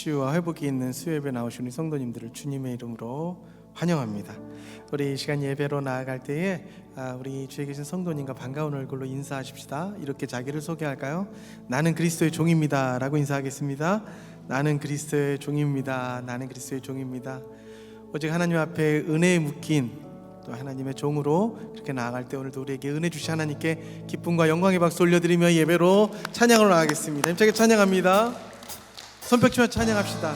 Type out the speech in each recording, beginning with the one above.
치유와 회복이 있는 수요예배 나오신 우리 성도님들을 주님의 이름으로 환영합니다. 우리 이 시간 예배로 나아갈 때에 우리 주에 계신 성도님과 반가운 얼굴로 인사하십시다. 이렇게 자기를 소개할까요? 나는 그리스도의 종입니다 라고 인사하겠습니다. 나는 그리스도의 종입니다. 나는 그리스도의 종입니다. 오직 하나님 앞에 은혜에 묶인 또 하나님의 종으로 그렇게 나아갈 때 오늘도 우리에게 은혜 주신 하나님께 기쁨과 영광의 박수 올려드리며 예배로 찬양으로 나가겠습니다. 힘차게 찬양합니다. 손뼉 치며 찬양합시다.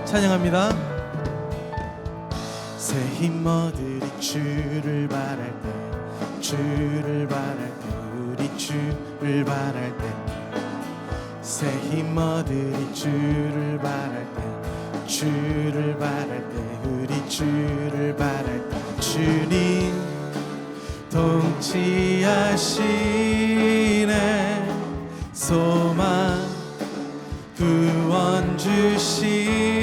찬양합니다. 새 힘 얻으리 주를 바랄 때, 주를 바랄 때, 우리 주를 바랄 때, 새 힘 얻으리 주를 바랄 때, 주를 바랄 때, 우리 주를 바랄 때, 주님 통치하시네 소망 구원 주시는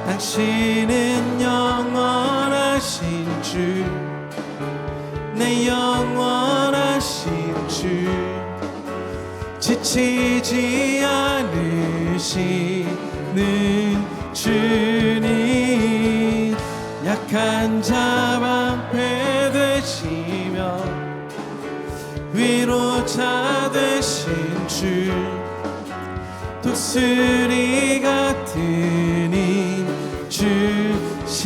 당신은 영원하신 주, 내 영원하신 주, 지치지 않으시는 주님, 약한 자 방패 되시며 위로자 되신 주, 독수리 같은 힘 주시네.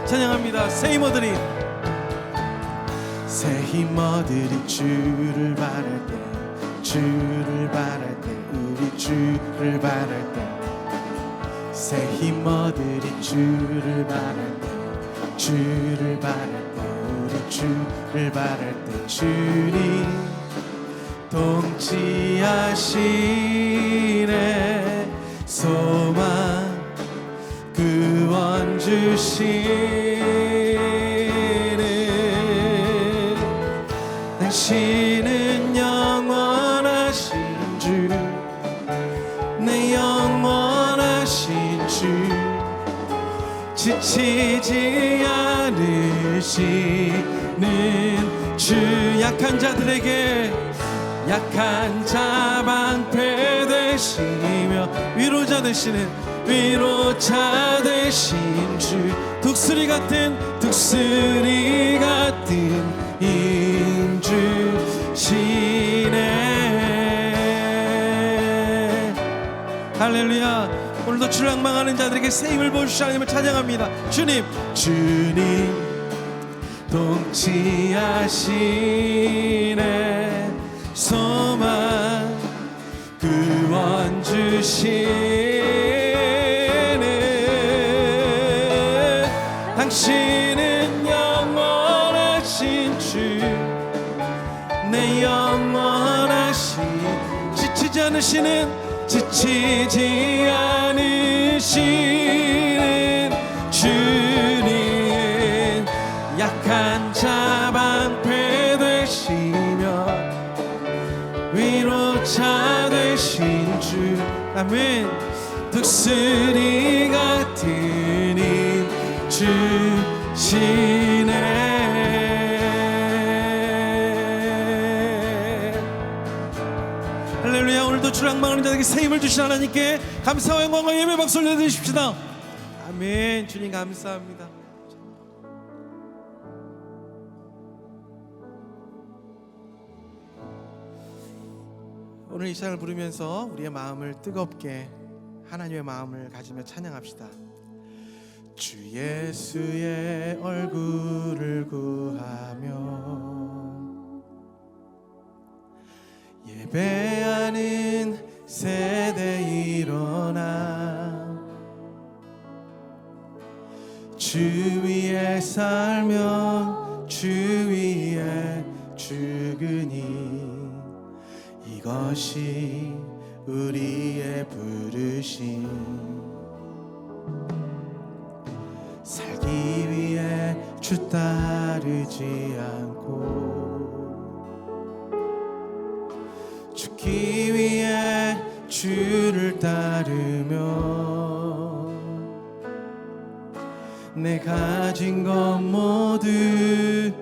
찬양합니다. 새 힘 얻으리, 새 힘 얻으리 주를 바랄 때, 주를 바랄 때, 우리 주를 바랄 때, 새 힘 얻으리 주를 바랄 때, 주를 바랄 때, 우리 주를 바랄 때, 주님 통치하시네 소망 구원 주시는 당신은 영원하신 주, 내 영원하신 주, 지치지 않으시는 주, 약한 자들에게 약한 자 방패 되시며 위로자 되시는 위로자 되신 주, 독수리 같은 힘 주시네. 할렐루야. 오늘도 주를 앙망하는 자들에게 새 힘을 부어주시는 하나님을 찬양합니다. 주님 통치하시네 소망 구원 주시네 당신은 영원하신 주, 내 영원하신, 지치지 않으시는 주님, 약한 자 방패 되시며 위로자 되신 주, 아멘. 독수리 같은 힘 주시네. 할렐루야. 오늘도 주를 앙망하는 자들에게 새 힘을 주신 하나님께 감사와 영광과 예배 박수 올려드리십시다. 아멘. 주님 감사합니다. 오늘 이 찬양을 부르면서 우리의 마음을 뜨겁게 하나님의 마음을 가지며 찬양합시다. 주 예수의 얼굴을 구하며 예배하는 세대 일어나 주 위에 살면 주 위에 죽으니 이것이 우리의 부르심. 살기 위해 주 따라 따르지 않고 죽기 위해 주를 따르며 내 가진 것 모두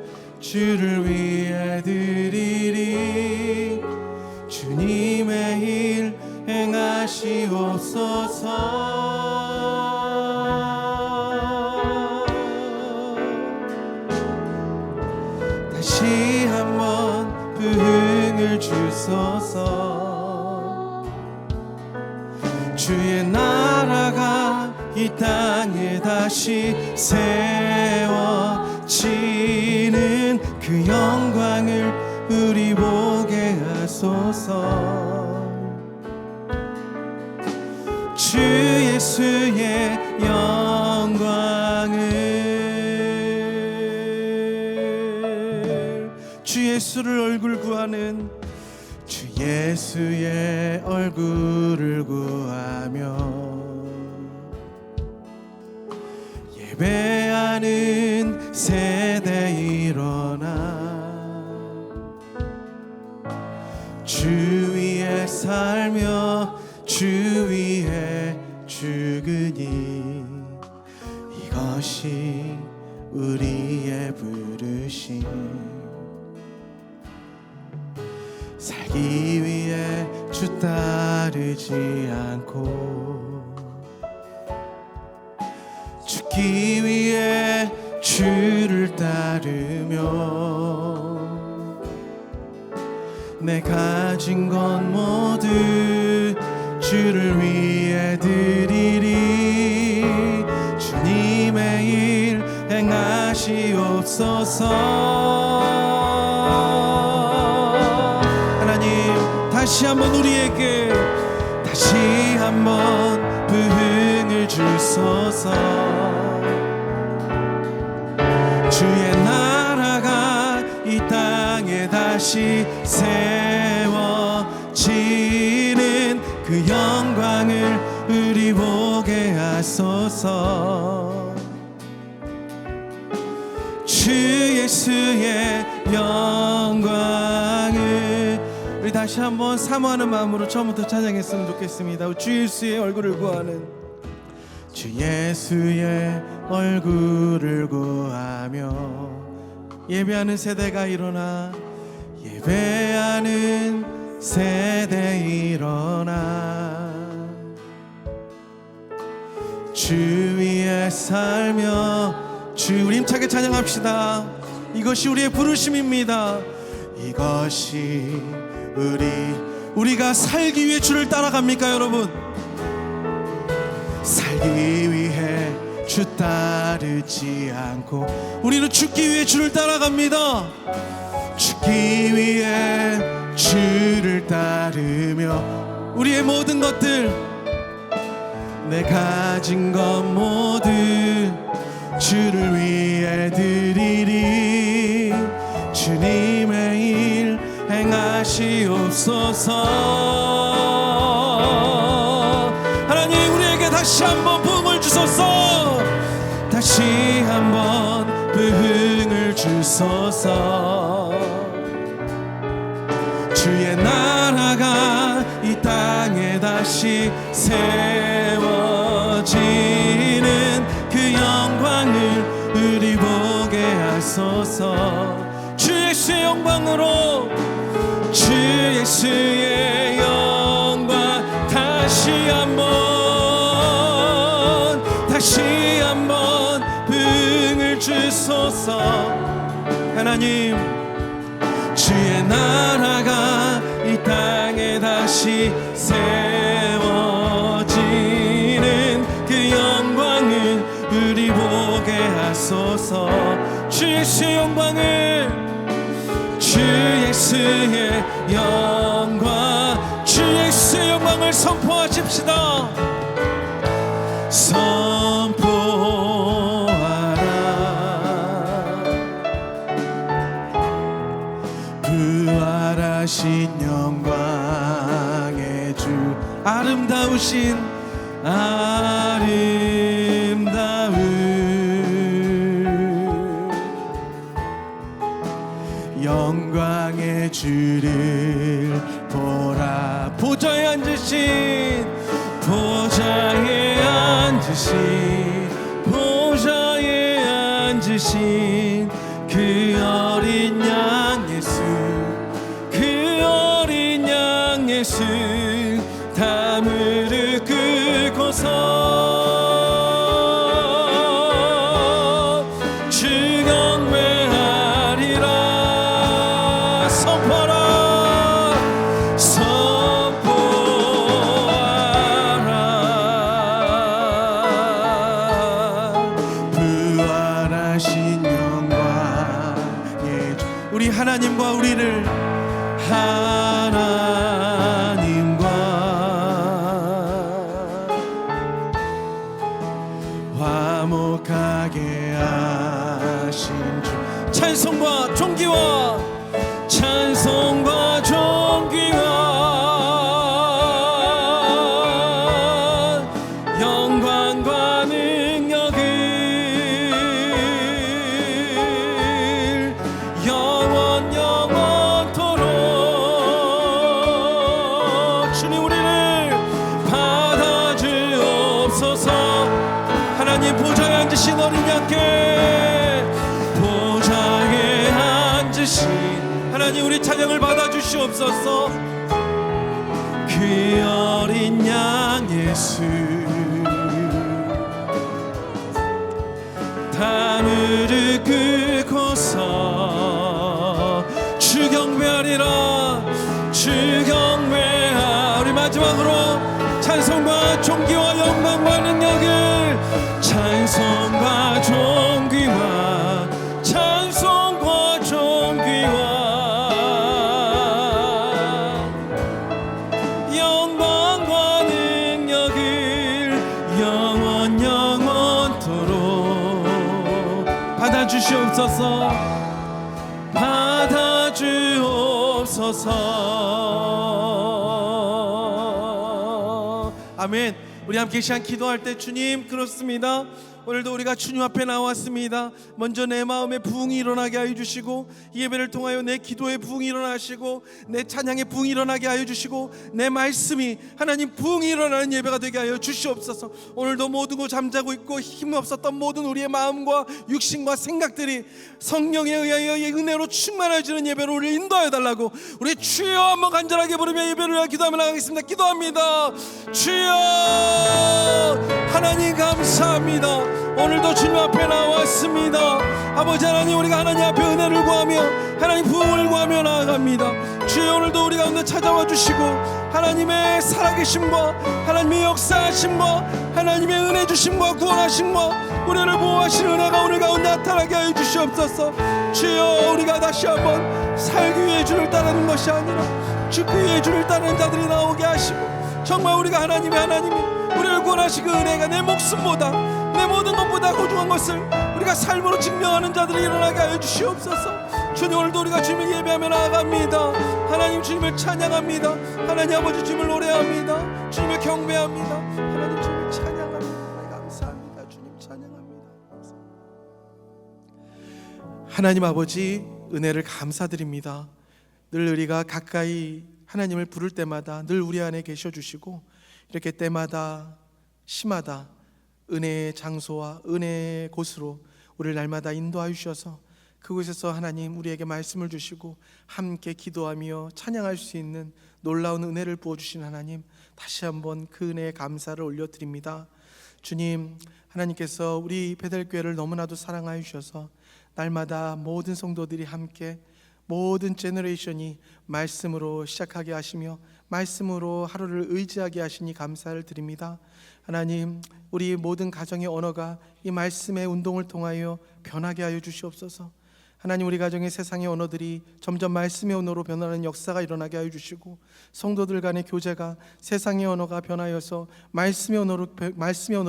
주를 위해 드리리. 주님의 일 행하시옵소서. 다시 한번 부흥을 주소서. 주의 나라가 이 땅에 다시 세워지는 그 영광을 우리 보게 하소서. 주 예수의 영광을, 주 예수를 얼굴 구하는, 주 예수의 얼굴을 구하며 예배하는 세대 일어나 주 위에 살며 주 위에 죽으니 이것이 우리의 부르심. 살기 위해 주 따르지 않고 죽기 위해 주를 따르며 내 가진 것 모두 주를 위해 드리리. 주님의 일 행하시옵소서. 하나님, 다시 한번 우리에게 다시 한번 부흥을 주소서. 주의 나라가 이 땅에 다시 세워지는 그 영광을 우리 보게 하소서. 주 예수의 영광을, 우리 다시 한번 사모하는 마음으로 처음부터 찬양했으면 좋겠습니다. 주 예수의 얼굴을 구하는, 주 예수의 얼굴을 구하며 예배하는 세대가 일어나, 예배하는 세대 일어나 주 위에 살며 주, 우리 힘차게 찬양합시다. 이것이 우리의 부르심입니다. 이것이 우리가 살기 위해 주를 따라갑니까 여러분? 살기 위해 주 따르지 않고 우리는 죽기 위해 주를 따라갑니다. 죽기 위해 주를 따르며 우리의 모든 것들, 내 가진 것 모두 주를 위해 드리리. 주님의 일 행하시옵소서. 하나님, 우리에게 다시 한번 부흥을 주소서. 다시 한번 부흥을 주소서. 주의 나라가 이 땅에 다시 세워지는 그 영광을 우리 보게 하소서. 주 예수의 영광으로, 주 예수의 영광 다시 한번 부흥을 주소서. 하나님, 주의 나라가 이 땅에 다시 세워지는 그 영광을 우리 보게 하소서. 주 예수의 영광을, 주 예수의 영광, 주 예수의 영광을 선포하십시다. 부활하신 영광의 주, 아름다우신 아름다운 영광의 주를 보라. 보좌에 앉으신 보좌에 앉으신 그 어린 양 예수, 그 어린 양 예수, 다 무릎 꿇고서 주 경배하리라. 선포하라, 부활하신 영광의 주. 우리 하나님과 우리를 화목하게 하신 주. 찬송과 존귀와 찬송과 존귀와 영광과 능력을 영원토록 주님 우리를 받아주옵소서. 하나님 보좌에 앉으신 어린 양께, 보좌에 앉으신 하나님 우리 찬양을 받아주시옵소서. 그 어린 양 예수, 다 무릎 꿇고서 주 경배하리라. 주 경배하. 우리 마지막으로 찬송과 존귀와 영광과 능력을, 찬송과 존귀와 찬송과 존귀와 영광과 능력을 영원토록 받아주시옵소서. 받아주옵소서. 아멘. 우리 함께 시간 기도할 때, 주님 그렇습니다. 오늘도 우리가 주님 앞에 나왔습니다. 먼저 내 마음에 부흥이 일어나게 하여 주시고, 이 예배를 통하여 내 기도에 부흥이 일어나시고, 내 찬양에 부흥이 일어나게 하여 주시고, 내 말씀이 하나님 부흥이 일어나는 예배가 되게 하여 주시옵소서. 오늘도 모든 거 잠자고 있고 힘없었던 모든 우리의 마음과 육신과 생각들이 성령에 의하여 은혜로 충만해지는 예배로 우리를 인도하여 달라고 우리 주여 한번 간절하게 부르며 예배를 위해 기도하며 나가겠습니다. 기도합니다. 주여 하나님 감사합니다. 오늘도 주님 앞에 나왔습니다. 아버지 하나님, 우리가 하나님 앞에 은혜를 구하며 하나님 부흥을 구하며 나아갑니다. 주여 오늘도 우리 가운데 찾아와 주시고, 하나님의 살아계심과 하나님의 역사하심과 하나님의 은혜 주심과 구원하심과 우리를 보호하시는 은혜가 오늘 가운데 나타나게 하여 주시옵소서. 주여 우리가 다시 한번 살기 위해 주를 따르는 것이 아니라 죽기 위해 주를 따르는 자들이 나오게 하시고, 정말 우리가 하나님이 우리를 구원하시고 은혜가 내 목숨보다, 내 모든 것보다 소중한 것을 우리가 삶으로 증명하는 자들이 일어나게 하여 주시옵소서. 주님 오늘도 우리가 주님을 예배하며 나아갑니다. 하나님 주님을 찬양합니다. 하나님 아버지 주님을 노래합니다. 주님을 경배합니다. 하나님 주님을 찬양합니다. 감사합니다. 주님 찬양합니다. 감사합니다. 하나님 아버지 은혜를 감사드립니다. 늘 우리가 가까이 하나님을 부를 때마다 늘 우리 안에 계셔 주시고, 이렇게 때마다 시마다 은혜의 장소와 은혜의 곳으로 우리를 날마다 인도하여 주셔서 그곳에서 하나님 우리에게 말씀을 주시고 함께 기도하며 찬양할 수 있는 놀라운 은혜를 부어주신 하나님, 다시 한번 그 은혜에 감사를 올려드립니다. 주님, 하나님께서 우리 베델교회를 너무나도 사랑하여 주셔서 날마다 모든 성도들이 함께, 모든 제너레이션이 말씀으로 시작하게 하시며 말씀으로 하루를 의지하게 하시니 감사를 드립니다. 하나님, 우리 모든 가정의 언어가 이 말씀의 운동을 통하여 변하게 하여 주시옵소서. 하나님, 우리 가정의 세상의 언어들이 점점 말씀의 언어로 변하는 역사가 일어나게 하여 주시고, 성도들 간의 교제가 세상의 언어가 변하여서 말씀의 언어로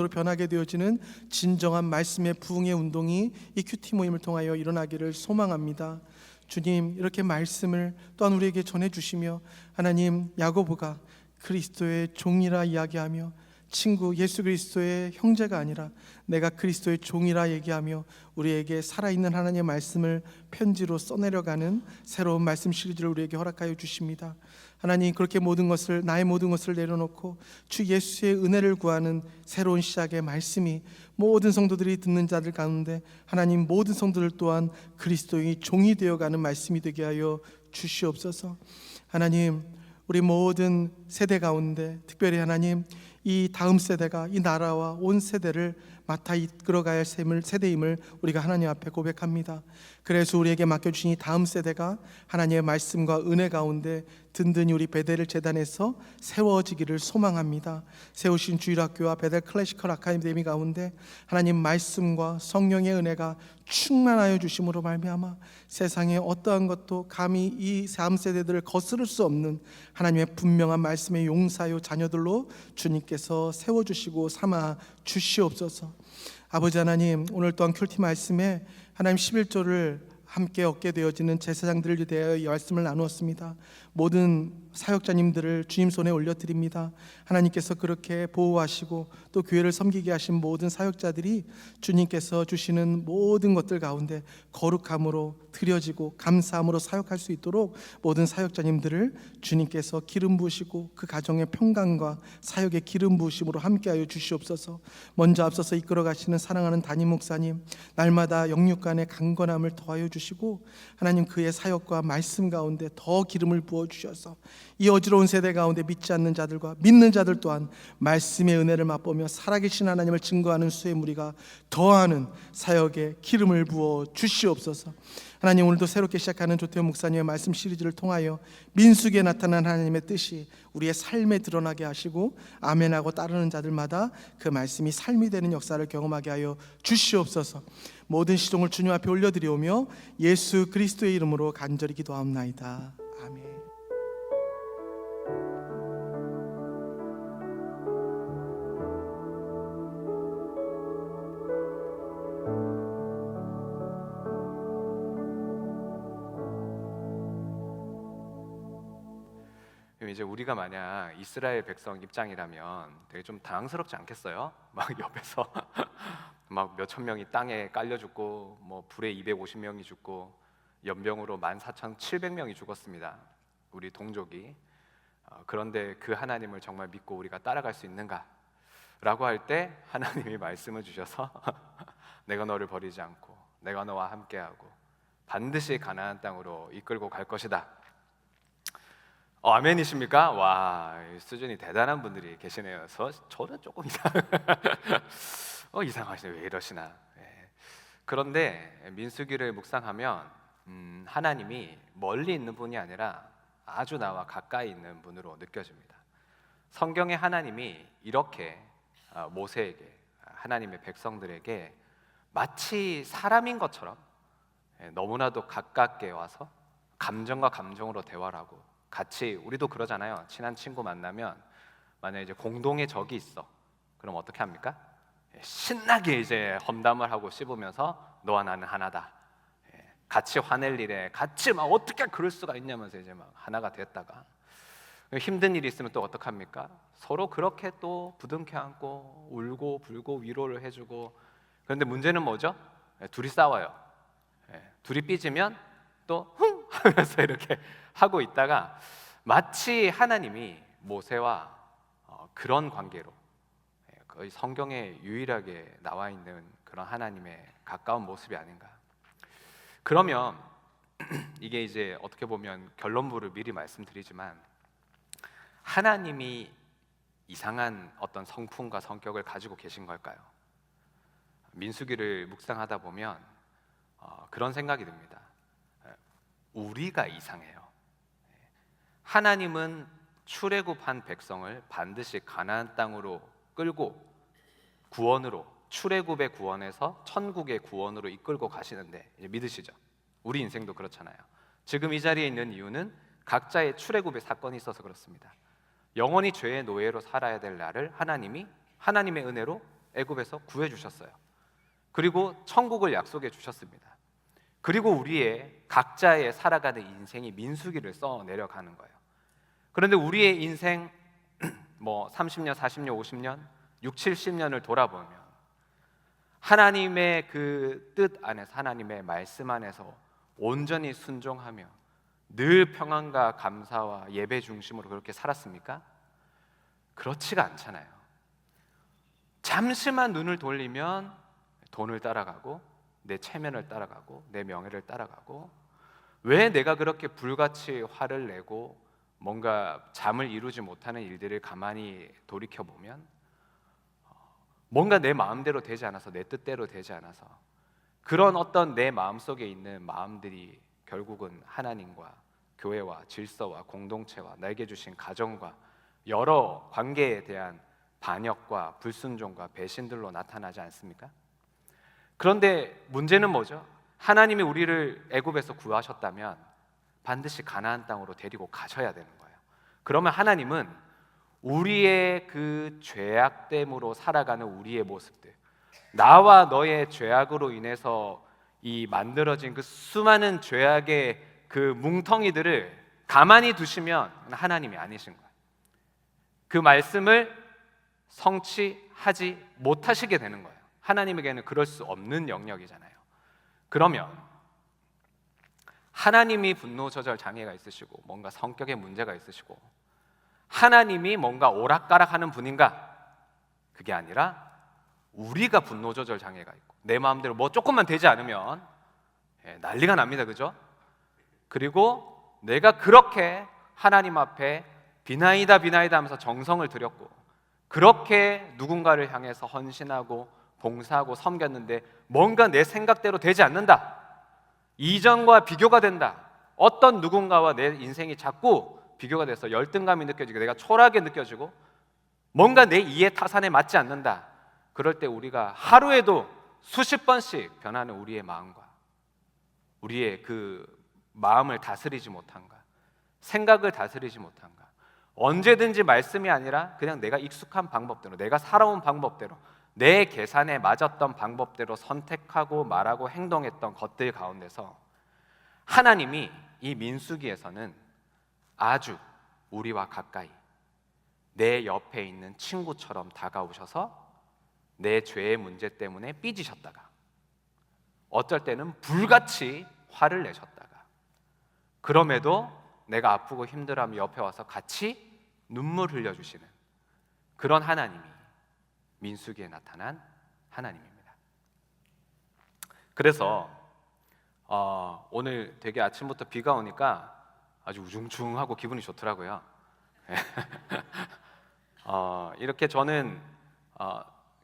변하게 되어지는 진정한 말씀의 부흥의 운동이 이 큐티 모임을 통하여 일어나기를 소망합니다. 주님, 이렇게 말씀을 또한 우리에게 전해주시며, 하나님, 야고보가 그리스도의 종이라 이야기하며 친구, 예수 그리스도의 형제가 아니라 내가 그리스도의 종이라 얘기하며 우리에게 살아있는 하나님의 말씀을 편지로 써내려가는 새로운 말씀 시리즈를 우리에게 허락하여 주십니다. 하나님, 그렇게 모든 것을, 나의 모든 것을 내려놓고 주 예수의 은혜를 구하는 새로운 시작의 말씀이 모든 성도들이 듣는 자들 가운데 하나님, 모든 성도들 또한 그리스도의 종이 되어가는 말씀이 되게 하여 주시옵소서. 하나님, 우리 모든 세대 가운데 특별히 하나님, 이 다음 세대가 이 나라와 온 세대를 맡아 이끌어가야 할 세대임을 우리가 하나님 앞에 고백합니다. 그래서 우리에게 맡겨주신 이 다음 세대가 하나님의 말씀과 은혜 가운데 든든히 우리 베델 재단에서 세워지기를 소망합니다. 세우신 주일학교와 베델 클래시컬 아카데미 가운데 하나님 말씀과 성령의 은혜가 충만하여 주심으로 말미암아 세상에 어떠한 것도 감히 이 다음 세대들을 거스를 수 없는 하나님의 분명한 말씀의 용사요 자녀들로 주님께서 세워주시고 삼아 주시옵소서. 아버지 하나님, 오늘 또한 큐티 말씀에 하나님 11조를 함께 얻게 되어지는 제사장들에 대하여 말씀을 나누었습니다. 모든 사역자님들을 주님 손에 올려드립니다. 하나님께서 그렇게 보호하시고 또 교회를 섬기게 하신 모든 사역자들이 주님께서 주시는 모든 것들 가운데 거룩함으로 드려지고 감사함으로 사역할 수 있도록 모든 사역자님들을 주님께서 기름 부으시고 그 가정의 평강과 사역의 기름 부으심으로 함께하여 주시옵소서. 먼저 앞서서 이끌어 가시는 사랑하는 담임 목사님, 날마다 영육간의 강건함을 더하여 주시고 하나님, 그의 사역과 말씀 가운데 더 기름을 부어 주셔서 이 어지러운 세대 가운데 믿지 않는 자들과 믿는 자들 또한 말씀의 은혜를 맛보며 살아계신 하나님을 증거하는 수의 무리가 더하는 사역에 기름을 부어 주시옵소서. 하나님, 오늘도 새롭게 시작하는 조태현 목사님의 말씀 시리즈를 통하여 민수기에 나타난 하나님의 뜻이 우리의 삶에 드러나게 하시고 아멘하고 따르는 자들마다 그 말씀이 삶이 되는 역사를 경험하게 하여 주시옵소서. 모든 시종을 주님 앞에 올려드리오며 예수 그리스도의 이름으로 간절히 기도하옵나이다. 아멘. 이제 우리가 만약 이스라엘 백성 입장이라면 되게 좀 당황스럽지 않겠어요? 막 옆에서 막 몇천 명이 땅에 깔려 죽고 뭐 불에 250명이 죽고 연병으로 14,700명이 죽었습니다. 우리 동족이. 그런데 그 하나님을 정말 믿고 우리가 따라갈 수 있는가? 라고 할 때 하나님이 말씀을 주셔서 내가 너를 버리지 않고 내가 너와 함께하고 반드시 가나안 땅으로 이끌고 갈 것이다. 아멘이십니까? 와, 수준이 대단한 분들이 계시네요. 저는 조금 이상하시네. 왜 이러시나. 그런데 민수기를 묵상하면 하나님이 멀리 있는 분이 아니라 아주 나와 가까이 있는 분으로 느껴집니다. 성경에 하나님이 이렇게 모세에게, 하나님의 백성들에게 마치 사람인 것처럼 너무나도 가깝게 와서 감정과 감정으로 대화를 하고, 같이 우리도 그러잖아요. 친한 친구 만나면 만약에 이제 공동의 적이 있어. 그럼 어떻게 합니까? 신나게 이제 험담을 하고 씹으면서 너와 나는 하나다. 같이 화낼 일에 같이 막 어떻게 그럴 수가 있냐면서 이제 막 하나가 됐다가 힘든 일이 있으면 또 어떡합니까? 서로 그렇게 또 부둥켜 안고 울고 불고 위로를 해주고. 그런데 문제는 뭐죠? 둘이 싸워요. 둘이 삐지면 또 흥 하면서 이렇게 하고 있다가 마치 하나님이 모세와 그런 관계로, 거의 성경에 유일하게 나와 있는 그런 하나님의 가까운 모습이 아닌가. 그러면 이게 이제 어떻게 보면 결론부를 미리 말씀드리지만, 하나님이 이상한 어떤 성품과 성격을 가지고 계신 걸까요? 민수기를 묵상하다 보면 그런 생각이 듭니다. 우리가 이상해요. 하나님은 출애굽한 백성을 반드시 가나안 땅으로 끌고 구원으로, 출애굽의 구원에서 천국의 구원으로 이끌고 가시는데, 이제 믿으시죠? 우리 인생도 그렇잖아요. 지금 이 자리에 있는 이유는 각자의 출애굽의 사건이 있어서 그렇습니다. 영원히 죄의 노예로 살아야 될 나를 하나님이 하나님의 은혜로 애굽에서 구해주셨어요. 그리고 천국을 약속해 주셨습니다. 그리고 우리의 각자의 살아가는 인생이 민수기를 써 내려가는 거예요. 그런데 우리의 인생 뭐 30년, 40년, 50년 6, 70년을 돌아보면 하나님의 그 뜻 안에서, 하나님의 말씀 안에서 온전히 순종하며 늘 평안과 감사와 예배 중심으로 그렇게 살았습니까? 그렇지가 않잖아요. 잠시만 눈을 돌리면 돈을 따라가고 내 체면을 따라가고 내 명예를 따라가고, 왜 내가 그렇게 불같이 화를 내고 뭔가 잠을 이루지 못하는 일들을 가만히 돌이켜보면 뭔가 내 마음대로 되지 않아서, 내 뜻대로 되지 않아서, 그런 어떤 내 마음속에 있는 마음들이 결국은 하나님과 교회와 질서와 공동체와 나에게 주신 가정과 여러 관계에 대한 반역과 불순종과 배신들로 나타나지 않습니까? 그런데 문제는 뭐죠? 하나님이 우리를 애굽에서 구하셨다면 반드시 가나안 땅으로 데리고 가셔야 되는 거예요. 그러면 하나님은 우리의 그 죄악됨으로 살아가는 우리의 모습들, 나와 너의 죄악으로 인해서 이 만들어진 그 수많은 죄악의 그 뭉텅이들을 가만히 두시면 하나님이 아니신 거예요. 그 말씀을 성취하지 못하시게 되는 거예요. 하나님에게는 그럴 수 없는 영역이잖아요. 그러면 하나님이 분노 조절 장애가 있으시고 뭔가 성격에 문제가 있으시고 하나님이 뭔가 오락가락하는 분인가? 그게 아니라 우리가 분노 조절 장애가 있고 내 마음대로 뭐 조금만 되지 않으면 난리가 납니다. 그죠? 그리고 내가 그렇게 하나님 앞에 비나이다 비나이다 하면서 정성을 들였고 그렇게 누군가를 향해서 헌신하고 봉사하고 섬겼는데 뭔가 내 생각대로 되지 않는다, 이전과 비교가 된다, 어떤 누군가와 내 인생이 자꾸 비교가 돼서 열등감이 느껴지고 내가 초라하게 느껴지고 뭔가 내 이해 타산에 맞지 않는다. 그럴 때 우리가 하루에도 수십 번씩 변하는 우리의 마음과 우리의 그 마음을 다스리지 못한가, 생각을 다스리지 못한가, 언제든지 말씀이 아니라 그냥 내가 익숙한 방법대로, 내가 살아온 방법대로, 내 계산에 맞았던 방법대로 선택하고 말하고 행동했던 것들 가운데서 하나님이 이 민수기에서는 아주 우리와 가까이 내 옆에 있는 친구처럼 다가오셔서 내 죄의 문제 때문에 삐지셨다가 어쩔 때는 불같이 화를 내셨다가 그럼에도 내가 아프고 힘들어하면 옆에 와서 같이 눈물 흘려주시는 그런 하나님이 민수기에 나타난 하나님입니다. 그래서 오늘 되게 아침부터 비가 오니까 아주 우중충하고 기분이 좋더라고요. 이렇게 저는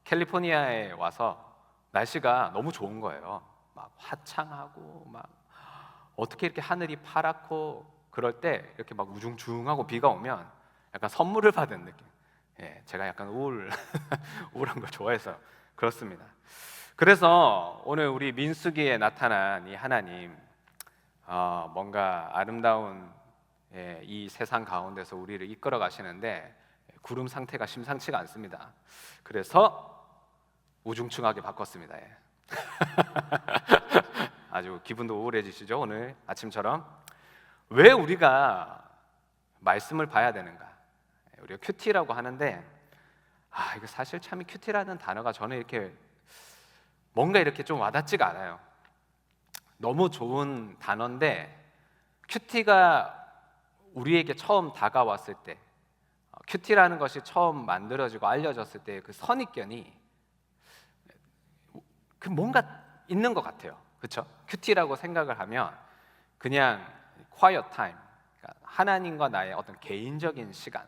캘리포니아에 와서 날씨가 너무 좋은 거예요. 막 화창하고 막 어떻게 이렇게 하늘이 파랗고 그럴 때 이렇게 막 우중충하고 비가 오면 약간 선물을 받은 느낌. 제가 약간 우울한 걸 좋아해서 그렇습니다. 그래서 오늘 우리 민수기에 나타난 이 하나님, 뭔가 아름다운 이 세상 가운데서 우리를 이끌어 가시는데 구름 상태가 심상치가 않습니다. 그래서 우중충하게 바꿨습니다. 아주 기분도 우울해지시죠? 오늘 아침처럼. 왜 우리가 말씀을 봐야 되는가? 우리가 큐티라고 하는데 이거 사실 참 큐티라는 단어가 저는 이렇게 뭔가 이렇게 좀 와닿지가 않아요. 너무 좋은 단어인데 큐티가 우리에게 처음 다가왔을 때, 큐티라는 것이 처음 만들어지고 알려졌을 때 그 선입견이 그 뭔가 있는 것 같아요. 그렇죠? 큐티라고 생각을 하면 그냥 quiet time, 그러니까 하나님과 나의 어떤 개인적인 시간,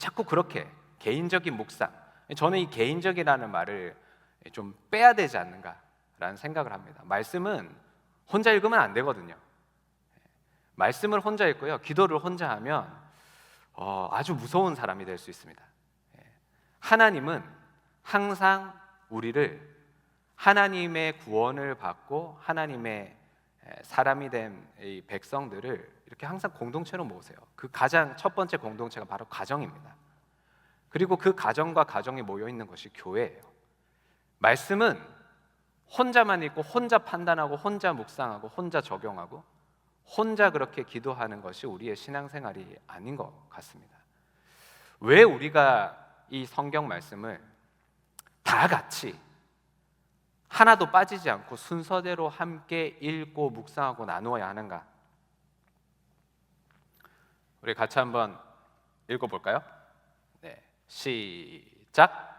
자꾸 그렇게 개인적인 묵상, 저는 이 개인적이라는 말을 좀 빼야 되지 않는가라는 생각을 합니다. 말씀은 혼자 읽으면 안 되거든요. 말씀을 혼자 읽고요, 기도를 혼자 하면 아주 무서운 사람이 될 수 있습니다. 하나님은 항상 우리를 하나님의 구원을 받고 하나님의 사람이 된 이 백성들을 이렇게 항상 공동체로 모으세요. 그 가장 첫 번째 공동체가 바로 가정입니다. 그리고 그 가정과 가정이 모여 있는 것이 교회예요. 말씀은 혼자만 읽고 혼자 판단하고 혼자 묵상하고 혼자 적용하고 혼자 그렇게 기도하는 것이 우리의 신앙생활이 아닌 것 같습니다. 왜 우리가 이 성경 말씀을 다 같이 하나도 빠지지 않고 순서대로 함께 읽고 묵상하고 나누어야 하는가? 우리 같이 한번 읽어볼까요? 네, 시작.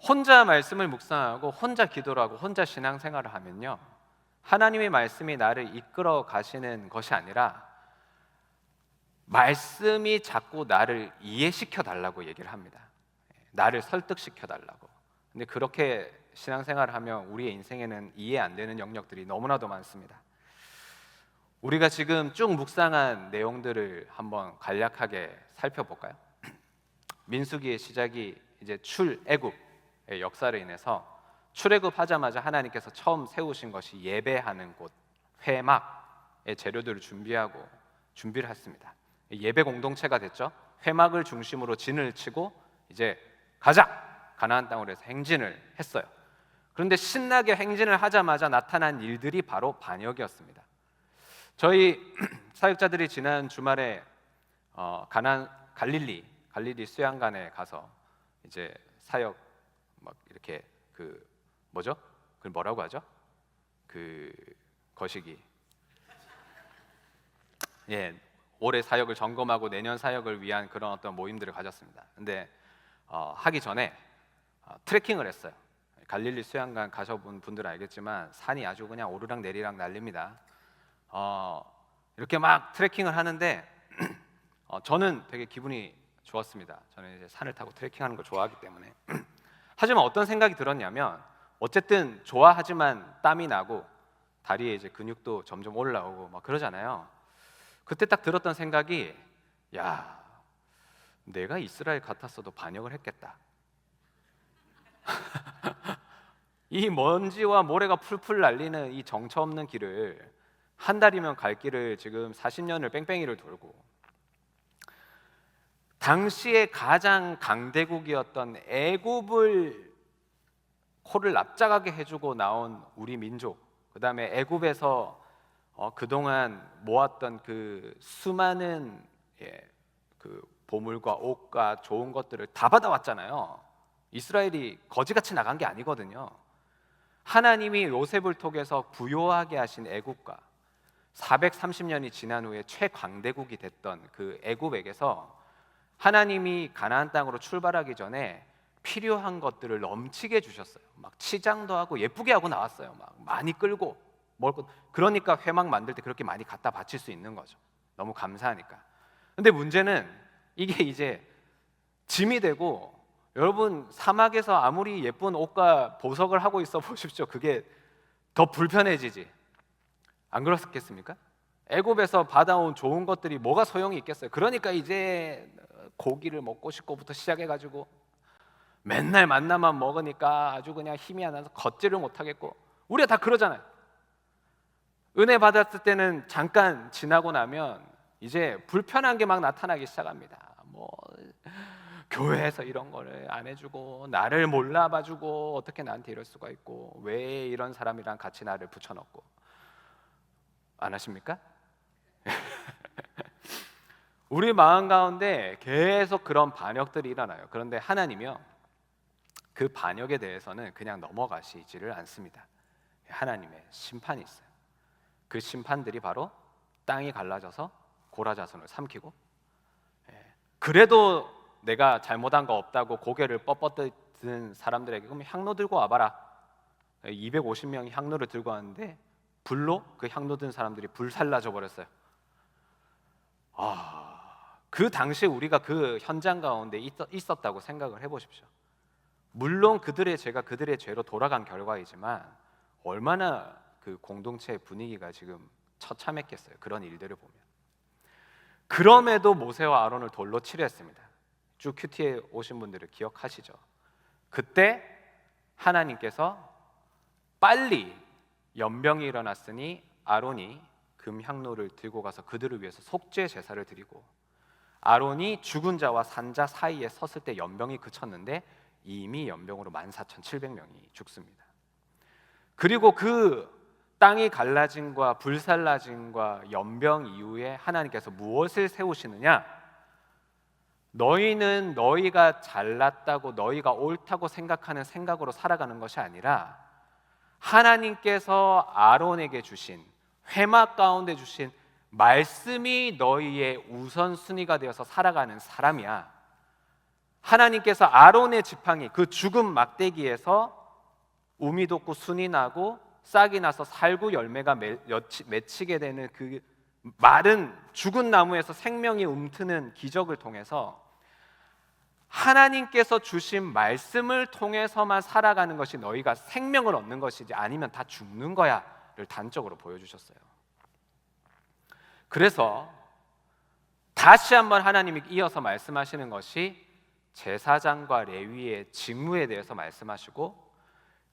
혼자 말씀을 묵상하고 혼자 기도를 하고 혼자 신앙생활을 하면요, 하나님의 말씀이 나를 이끌어 가시는 것이 아니라 말씀이 자꾸 나를 이해시켜 달라고 얘기를 합니다. 나를 설득시켜 달라고. 근데 그렇게 신앙생활을 하면 우리의 인생에는 이해 안 되는 영역들이 너무나도 많습니다. 우리가 지금 쭉 묵상한 내용들을 한번 간략하게 살펴볼까요? 민수기의 시작이 이제 출애굽의 역사로 인해서 출애굽하자마자 하나님께서 처음 세우신 것이 예배하는 곳, 회막의 재료들을 준비를 했습니다. 예배 공동체가 됐죠. 회막을 중심으로 진을 치고 이제 가자! 가나안 땅으로 해서 행진을 했어요. 그런데 신나게 행진을 하자마자 나타난 일들이 바로 반역이었습니다. 저희 사역자들이 지난 주말에 갈릴리 수양관에 가서 이제 사역 막 이렇게 그 뭐죠? 그걸 뭐라고 하죠? 그 거시기. 예, 올해 사역을 점검하고 내년 사역을 위한 그런 어떤 모임들을 가졌습니다. 근데 하기 전에 트레킹을 했어요. 갈릴리 수양관 가셔본 분들은 알겠지만 산이 아주 그냥 오르락 내리락 난립니다. 이렇게 막 트레킹을 하는데 저는 되게 기분이 좋았습니다. 저는 이제 산을 타고 트레킹하는 걸 좋아하기 때문에. 하지만 어떤 생각이 들었냐면, 어쨌든 좋아하지만 땀이 나고 다리에 이제 근육도 점점 올라오고 막 그러잖아요. 그때 딱 들었던 생각이, 야, 내가 이스라엘 같았어도 반역을 했겠다. 이 먼지와 모래가 풀풀 날리는 이 정처 없는 길을 한 달이면 갈 길을 지금 40년을 뺑뺑이를 돌고, 당시에 가장 강대국이었던 애굽을 코를 납작하게 해주고 나온 우리 민족, 그 다음에 애굽에서 그동안 모았던 그 수많은 그 보물과 옷과 좋은 것들을 다 받아왔잖아요. 이스라엘이 거지같이 나간 게 아니거든요. 하나님이 요셉을 통해서 부요하게 하신 애굽과 430년이 지난 후에 최강대국이 됐던 그 애굽에게서 하나님이 가나안 땅으로 출발하기 전에 필요한 것들을 넘치게 주셨어요. 막 치장도 하고 예쁘게 하고 나왔어요. 막 많이 끌고 먹을 것. 그러니까 회막 만들 때 그렇게 많이 갖다 바칠 수 있는 거죠. 너무 감사하니까. 근데 문제는 이게 이제 짐이 되고, 여러분 사막에서 아무리 예쁜 옷과 보석을 하고 있어 보십시오. 그게 더 불편해지지. 안 그렇겠습니까? 애굽에서 받아온 좋은 것들이 뭐가 소용이 있겠어요. 그러니까 이제 고기를 먹고 싶고부터 시작해가지고 맨날 만나만 먹으니까 아주 그냥 힘이 안 나서 걷지를 못하겠고, 우리가 다 그러잖아요. 은혜 받았을 때는 잠깐 지나고 나면 이제 불편한 게 막 나타나기 시작합니다. 뭐 교회에서 이런 거를 안 해주고 나를 몰라봐주고 어떻게 나한테 이럴 수가 있고, 왜 이런 사람이랑 같이 나를 붙여넣고. 안 하십니까? 우리 마음 가운데 계속 그런 반역들이 일어나요. 그런데 하나님이요, 그 반역에 대해서는 그냥 넘어가시지를 않습니다. 하나님의 심판이 있어요. 그 심판들이 바로 땅이 갈라져서 고라자손을 삼키고, 그래도 내가 잘못한 거 없다고 고개를 뻣뻣든 사람들에게 그럼 향로 들고 와봐라. 250명이 향로를 들고 왔는데 불로 그 향로 든 사람들이 불살라져 버렸어요. 그 당시에 우리가 그 현장 가운데 있었다고 생각을 해보십시오. 물론 그들의 죄가 그들의 죄로 돌아간 결과이지만 얼마나 그 공동체의 분위기가 지금 처참했겠어요. 그런 일들을 보면. 그럼에도 모세와 아론을 돌로 치려 했습니다. 쭉 큐티에 오신 분들을 기억하시죠? 그때 하나님께서 빨리 연병이 일어났으니 아론이 금향로를 들고 가서 그들을 위해서 속죄 제사를 드리고, 아론이 죽은 자와 산 자 사이에 섰을 때 연병이 그쳤는데 이미 연병으로 14,700명이 죽습니다. 그리고 그 땅이 갈라짐과 불살라짐과 연병 이후에 하나님께서 무엇을 세우시느냐? 너희는 너희가 잘났다고 너희가 옳다고 생각하는 생각으로 살아가는 것이 아니라 하나님께서 아론에게 주신 회막 가운데 주신 말씀이 너희의 우선순위가 되어서 살아가는 사람이야. 하나님께서 아론의 지팡이, 그 죽은 막대기에서 우미 돋고 순이 나고 싹이 나서 살구 열매가 맺히게 되는 그 마른 죽은 나무에서 생명이 움트는 기적을 통해서 하나님께서 주신 말씀을 통해서만 살아가는 것이 너희가 생명을 얻는 것이지 아니면 다 죽는 거야를 단적으로 보여주셨어요. 그래서 다시 한번 하나님이 이어서 말씀하시는 것이 제사장과 레위의 직무에 대해서 말씀하시고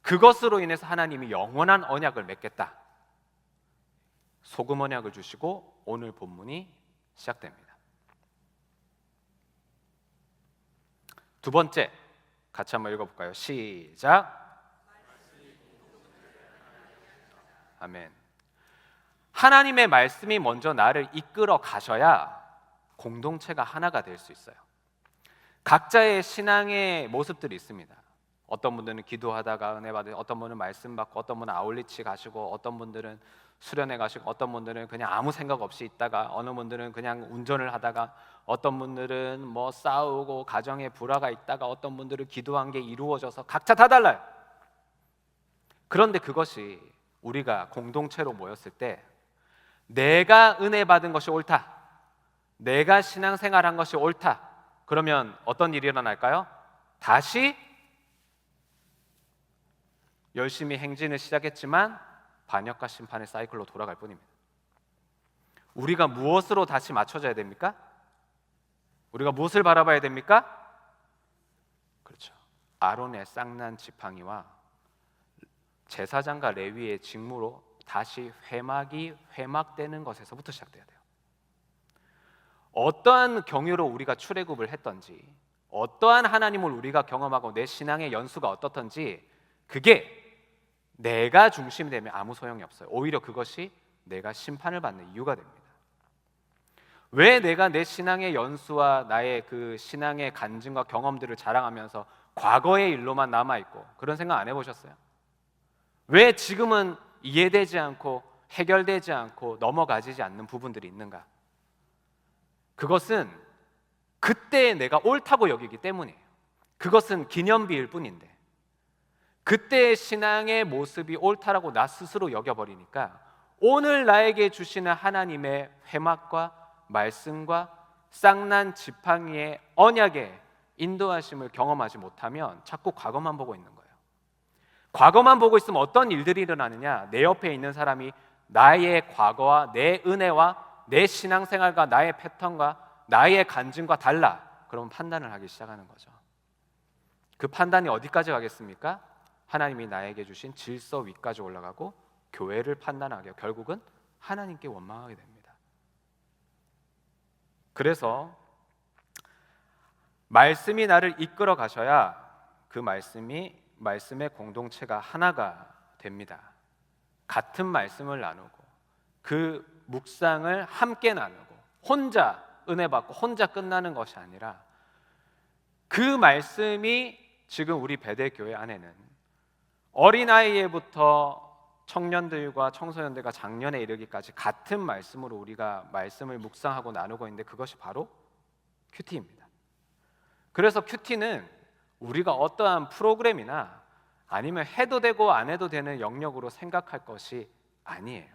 그것으로 인해서 하나님이 영원한 언약을 맺겠다. 소금 언약을 주시고 오늘 본문이 시작됩니다. 두 번째, 같이 한번 읽어볼까요? 시작. 아멘. 하나님의 말씀이 먼저 나를 이끌어 가셔야 공동체가 하나가 될 수 있어요. 각자의 신앙의 모습들이 있습니다. 어떤 분들은 기도하다가 은혜 받으시고, 어떤 분은 말씀 받고, 어떤 분은 아울리치 가시고, 어떤 분들은 수련회 가시고, 어떤 분들은 그냥 아무 생각 없이 있다가, 어느 분들은 그냥 운전을 하다가, 어떤 분들은 뭐 싸우고 가정에 불화가 있다가, 어떤 분들은 기도한 게 이루어져서 각자 다 달라요. 그런데 그것이 우리가 공동체로 모였을 때 내가 은혜 받은 것이 옳다, 내가 신앙생활한 것이 옳다, 그러면 어떤 일이 일어날까요? 다시 열심히 행진을 시작했지만 반역과 심판의 사이클로 돌아갈 뿐입니다. 우리가 무엇으로 다시 맞춰져야 됩니까? 우리가 무엇을 바라봐야 됩니까? 그렇죠. 아론의 쌍난 지팡이와 제사장과 레위의 직무로 다시 회막이 회막되는 것에서부터 시작돼야 돼요. 어떠한 경유로 우리가 출애굽을 했던지, 어떠한 하나님을 우리가 경험하고 내 신앙의 연수가 어떻던지, 그게 내가 중심이 되면 아무 소용이 없어요. 오히려 그것이 내가 심판을 받는 이유가 됩니다. 왜 내가 내 신앙의 연수와 나의 그 신앙의 간증과 경험들을 자랑하면서 과거의 일로만 남아있고, 그런 생각 안 해보셨어요? 왜 지금은 이해되지 않고 해결되지 않고 넘어가지지 않는 부분들이 있는가? 그것은 그때 내가 옳다고 여기기 때문이에요. 그것은 기념비일 뿐인데, 그때의 신앙의 모습이 옳다라고 나 스스로 여겨버리니까 오늘 나에게 주시는 하나님의 회막과 말씀과 쌍난 지팡이의 언약의 인도하심을 경험하지 못하면 자꾸 과거만 보고 있는 거예요. 과거만 보고 있으면 어떤 일들이 일어나느냐? 내 옆에 있는 사람이 나의 과거와 내 은혜와 내 신앙생활과 나의 패턴과 나의 간증과 달라. 그러면 판단을 하기 시작하는 거죠. 그 판단이 어디까지 가겠습니까? 하나님이 나에게 주신 질서 위까지 올라가고 교회를 판단하게, 결국은 하나님께 원망하게 됩니다. 그래서 말씀이 나를 이끌어 가셔야 그 말씀의 공동체가 하나가 됩니다. 같은 말씀을 나누고 그 묵상을 함께 나누고 혼자 은혜 받고 혼자 끝나는 것이 아니라 그 말씀이 지금 우리 베델교회 안에는 어린아이에부터 청년들과 청소년들과 장년에 이르기까지 같은 말씀으로 우리가 말씀을 묵상하고 나누고 있는데, 그것이 바로 큐티입니다. 그래서 큐티는 우리가 어떠한 프로그램이나 아니면 해도 되고 안 해도 되는 영역으로 생각할 것이 아니에요.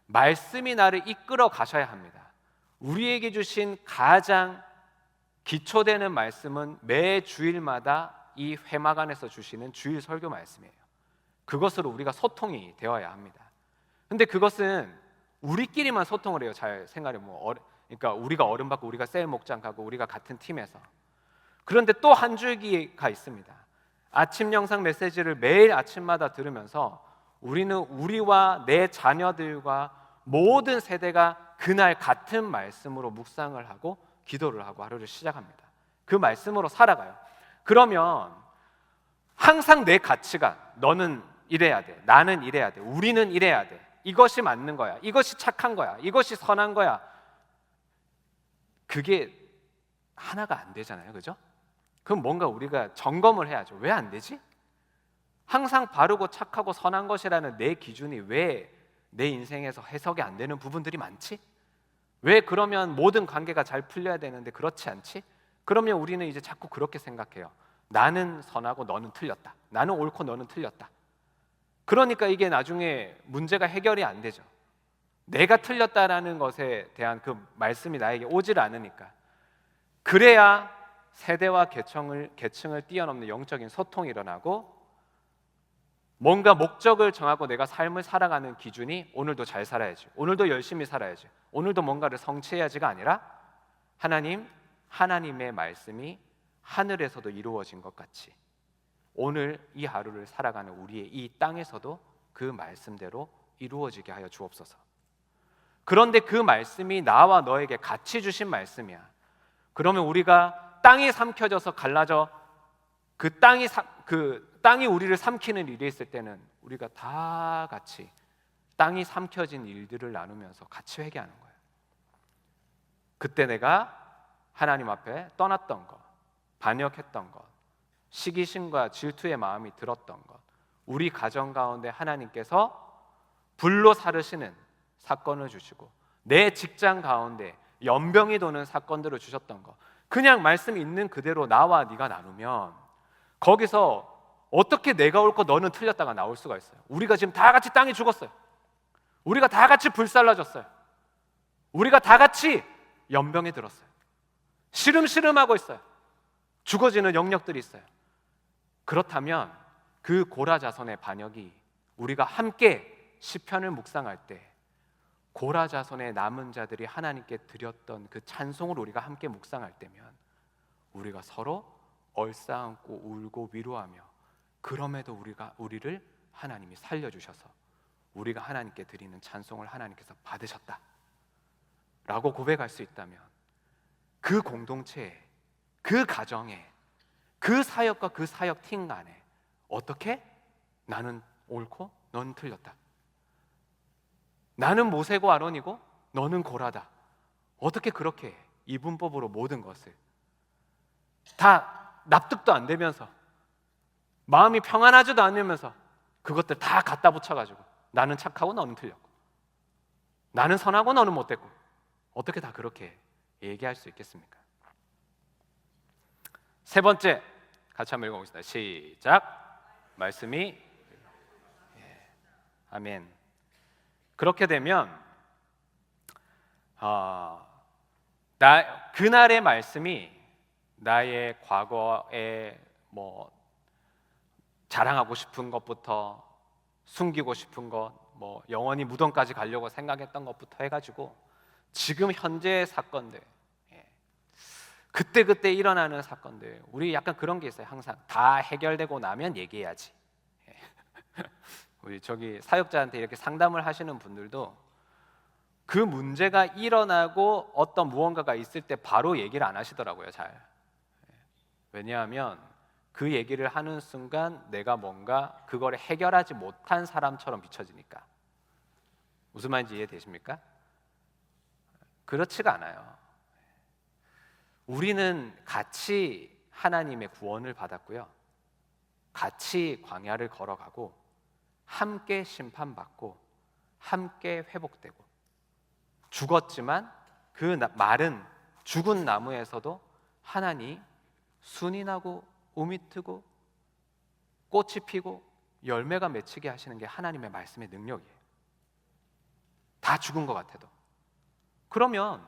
말씀이 나를 이끌어 가셔야 합니다. 우리에게 주신 가장 기초되는 말씀은 매 주일마다 이 회막 안에서 주시는 주일 설교 말씀이에요. 그것으로 우리가 소통이 되어야 합니다. 근데 그것은 우리끼리만 소통을 해요. 잘 생각해 보면 그러니까 우리가 어른 받고 우리가 셀 목장 가고 우리가 같은 팀에서. 그런데 또 한 줄기가 있습니다. 아침 영상 메시지를 매일 아침마다 들으면서 우리는 우리와 내 자녀들과 모든 세대가 그날 같은 말씀으로 묵상을 하고 기도를 하고 하루를 시작합니다. 그 말씀으로 살아가요. 그러면 항상 내 가치가 너는 이래야 돼, 나는 이래야 돼, 우리는 이래야 돼, 이것이 맞는 거야, 이것이 착한 거야, 이것이 선한 거야, 그게 하나가 안 되잖아요, 그죠? 그럼 뭔가 우리가 점검을 해야죠. 왜 안 되지? 항상 바르고 착하고 선한 것이라는 내 기준이 왜 내 인생에서 해석이 안 되는 부분들이 많지? 왜 그러면 모든 관계가 잘 풀려야 되는데 그렇지 않지? 그러면 우리는 이제 자꾸 그렇게 생각해요. 나는 선하고 너는 틀렸다. 나는 옳고 너는 틀렸다. 그러니까 이게 나중에 문제가 해결이 안 되죠. 내가 틀렸다라는 것에 대한 그 말씀이 나에게 오질 않으니까. 그래야 세대와 계층을 뛰어넘는 영적인 소통이 일어나고 뭔가 목적을 정하고 내가 삶을 살아가는 기준이 오늘도 잘 살아야지, 오늘도 열심히 살아야지, 오늘도 뭔가를 성취해야지가 아니라 하나님의 말씀이 하늘에서도 이루어진 것 같이 오늘 이 하루를 살아가는 우리의 이 땅에서도 그 말씀대로 이루어지게 하여 주옵소서. 그런데 그 말씀이 나와 너에게 같이 주신 말씀이야. 그러면 우리가 땅이 삼켜져서 갈라져 그 땅이 우리를 삼키는 일이 있을 때는 우리가 다 같이 땅이 삼켜진 일들을 나누면서 같이 회개하는 거예요. 그때 내가 하나님 앞에 떠났던 것, 반역했던 것, 시기심과 질투의 마음이 들었던 것, 우리 가정 가운데 하나님께서 불로 사르시는 사건을 주시고 내 직장 가운데 연병이 도는 사건들을 주셨던 것, 그냥 말씀 있는 그대로 나와 네가 나누면 거기서 어떻게 내가 옳고 너는 틀렸다가 나올 수가 있어요. 우리가 지금 다 같이 땅에 죽었어요. 우리가 다 같이 불살라졌어요. 우리가 다 같이 연병에 들었어요. 시름시름하고 있어요. 죽어지는 영역들이 있어요. 그렇다면 그 고라 자손의 반역이 우리가 함께 시편을 묵상할 때 고라 자손의 남은 자들이 하나님께 드렸던 그 찬송을 우리가 함께 묵상할 때면 우리가 서로 얼싸안고 울고 위로하며 그럼에도 우리를 하나님이 살려주셔서 우리가 하나님께 드리는 찬송을 하나님께서 받으셨다 라고 고백할 수 있다면 그 공동체에, 그 가정에, 그 사역과 그 사역팀 안에 어떻게 나는 옳고 너는 틀렸다, 나는 모세고 아론이고 너는 고라다, 어떻게 그렇게 해? 이분법으로 모든 것을 다 납득도 안 되면서 마음이 평안하지도 않으면서 그것들 다 갖다 붙여가지고 나는 착하고 너는 틀렸고 나는 선하고 너는 못됐고 어떻게 다 그렇게 얘기할 수 있겠습니까? 세 번째 같이 한번 읽어보겠습니다. 시작. 말씀이 아멘. 그렇게 되면 그날의 말씀이 나의 과거에 자랑하고 싶은 것부터 숨기고 싶은 것, 영원히 무덤까지 가려고 생각했던 것부터 해가지고 지금 현재의 사건들, 그때 일어나는 사건들, 우리 약간 그런 게 있어요. 항상 다 해결되고 나면 얘기해야지. 우리 저기 사역자한테 이렇게 상담을 하시는 분들도 그 문제가 일어나고 어떤 무언가가 있을 때 바로 얘기를 안 하시더라고요. 잘. 왜냐하면 그 얘기를 하는 순간 내가 뭔가 그걸 해결하지 못한 사람처럼 비춰지니까. 무슨 말인지 이해되십니까? 그렇지가 않아요. 우리는 같이 하나님의 구원을 받았고요, 같이 광야를 걸어가고 함께 심판받고 함께 회복되고 죽었지만 그 마른 죽은 나무에서도 하나님 순이 나고 우미 트고 꽃이 피고 열매가 맺히게 하시는 게 하나님의 말씀의 능력이에요. 다 죽은 것 같아도. 그러면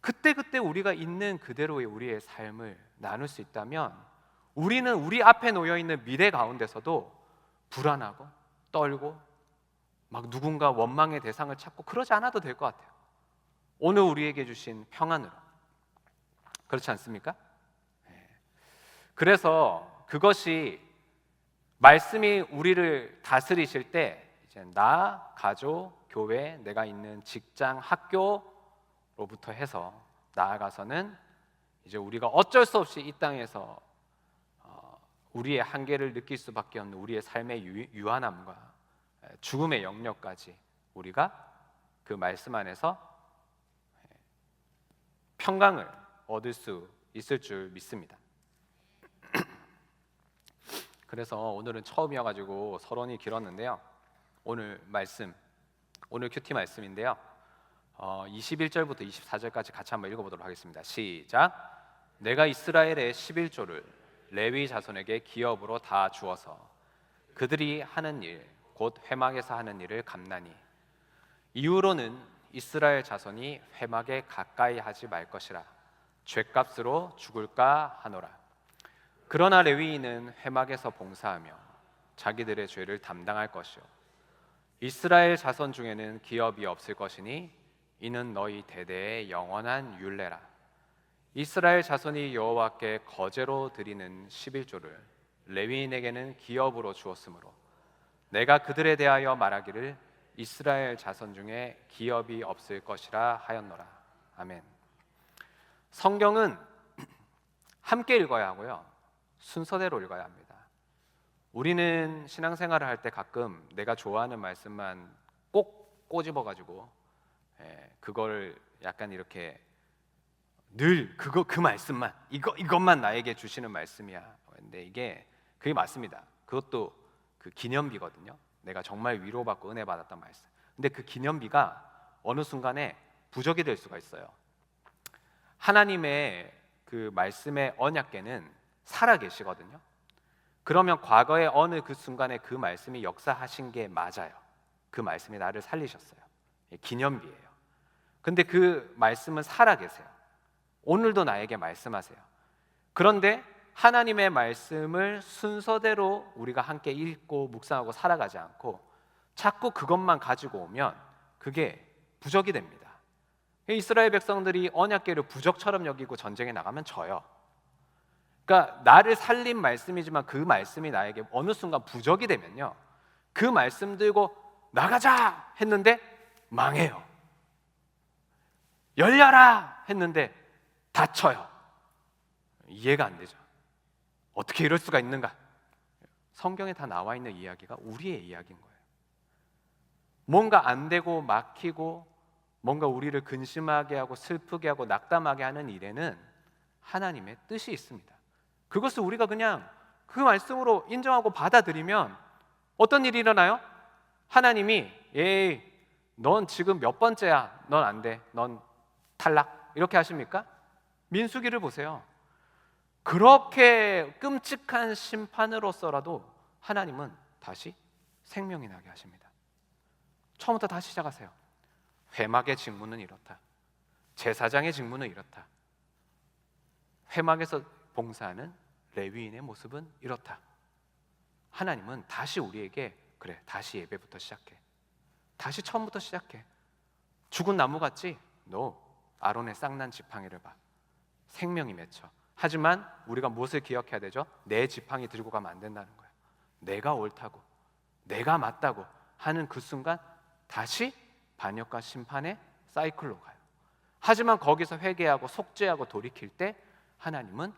그때 우리가 있는 그대로의 우리의 삶을 나눌 수 있다면 우리는 우리 앞에 놓여있는 미래 가운데서도 불안하고 떨고 막 누군가 원망의 대상을 찾고 그러지 않아도 될 것 같아요. 오늘 우리에게 주신 평안으로. 그렇지 않습니까? 그래서 그것이 말씀이 우리를 다스리실 때 이제 나, 가족, 교회, 내가 있는 직장, 학교로부터 해서 나아가서는 이제 우리가 어쩔 수 없이 이 땅에서 우리의 한계를 느낄 수밖에 없는 우리의 삶의 유한함과 죽음의 영역까지 우리가 그 말씀 안에서 평강을 얻을 수 있을 줄 믿습니다. 그래서 오늘은 처음이어가지고 서론이 길었는데요. 오늘 큐티 말씀인데요. 21절부터 24절까지 같이 한번 읽어보도록 하겠습니다. 시작. 내가 이스라엘의 11조를 레위 자손에게 기업으로 다 주어서 그들이 하는 일, 곧 회막에서 하는 일을 감나니 이후로는 이스라엘 자손이 회막에 가까이 하지 말 것이라 죗값으로 죽을까 하노라. 그러나 레위인은 회막에서 봉사하며 자기들의 죄를 담당할 것이요 이스라엘 자손 중에는 기업이 없을 것이니 이는 너희 대대의 영원한 율례라. 이스라엘 자손이 여호와께 거제로 드리는 11조를 레위인에게는 기업으로 주었으므로 내가 그들에 대하여 말하기를 이스라엘 자손 중에 기업이 없을 것이라 하였노라. 아멘. 성경은 함께 읽어야 하고요, 순서대로 읽어야 합니다. 우리는 신앙생활을 할 때 가끔 내가 좋아하는 말씀만 꼭 꼬집어가지고 그걸 약간 이렇게 늘 그 말씀만 이것만 나에게 주시는 말씀이야. 근데 그게 맞습니다. 그것도 그 기념비거든요. 내가 정말 위로받고 은혜 받았던 말씀. 근데 그 기념비가 어느 순간에 부적이 될 수가 있어요. 하나님의 그 말씀의 언약궤는 살아 계시거든요. 그러면 과거에 어느 그 순간에 그 말씀이 역사하신 게 맞아요. 그 말씀이 나를 살리셨어요. 기념비예요. 근데 그 말씀은 살아 계세요. 오늘도 나에게 말씀하세요. 그런데 하나님의 말씀을 순서대로 우리가 함께 읽고 묵상하고 살아가지 않고 자꾸 그것만 가지고 오면 그게 부적이 됩니다. 이스라엘 백성들이 언약궤를 부적처럼 여기고 전쟁에 나가면 져요. 그러니까 나를 살린 말씀이지만 그 말씀이 나에게 어느 순간 부적이 되면요, 그 말씀 들고 나가자 했는데 망해요. 열려라 했는데 다쳐요. 이해가 안 되죠. 어떻게 이럴 수가 있는가? 성경에 다 나와 있는 이야기가 우리의 이야기인 거예요. 뭔가 안 되고 막히고 뭔가 우리를 근심하게 하고 슬프게 하고 낙담하게 하는 일에는 하나님의 뜻이 있습니다. 그것을 우리가 그냥 그 말씀으로 인정하고 받아들이면 어떤 일이 일어나요? 하나님이 에이 넌 지금 몇 번째야? 넌 안 돼. 넌 탈락. 이렇게 하십니까? 민수기를 보세요. 그렇게 끔찍한 심판으로서라도 하나님은 다시 생명이 나게 하십니다. 처음부터 다시 시작하세요. 회막의 직무는 이렇다. 제사장의 직무는 이렇다. 회막에서 봉사하는 레위인의 모습은 이렇다. 하나님은 다시 우리에게 그래, 다시 예배부터 시작해. 다시 처음부터 시작해. 죽은 나무 같지? 너 아론의 쌍난 지팡이를 봐. 생명이 맺혀. 하지만 우리가 무엇을 기억해야 되죠? 내 지팡이 들고 가면 안 된다는 거예요. 내가 옳다고, 내가 맞다고 하는 그 순간 다시 반역과 심판의 사이클로 가요. 하지만 거기서 회개하고 속죄하고 돌이킬 때 하나님은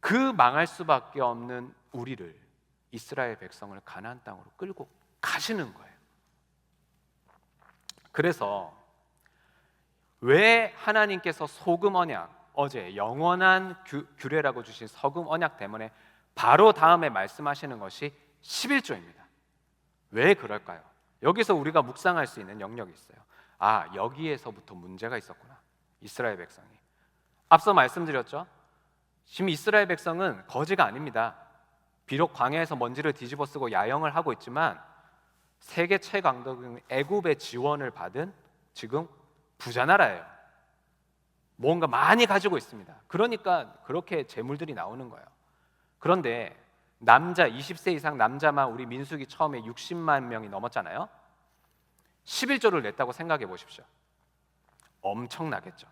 그 망할 수밖에 없는 우리를, 이스라엘 백성을 가나안 땅으로 끌고 가시는 거예요. 그래서 왜 하나님께서 소금 언약, 어제 영원한 규례라고 주신 소금 언약 때문에 바로 다음에 말씀하시는 것이 11조입니다. 왜 그럴까요? 여기서 우리가 묵상할 수 있는 영역이 있어요. 아, 여기에서부터 문제가 있었구나. 이스라엘 백성이. 앞서 말씀드렸죠? 지금 이스라엘 백성은 거지가 아닙니다. 비록 광야에서 먼지를 뒤집어 쓰고 야영을 하고 있지만 세계 최강국인 애굽의 지원을 받은 지금 부자 나라예요. 뭔가 많이 가지고 있습니다. 그러니까 그렇게 재물들이 나오는 거예요. 그런데 남자 20세 이상 남자만 우리 민수기 처음에 60만 명이 넘었잖아요. 11조를 냈다고 생각해 보십시오. 엄청나겠죠.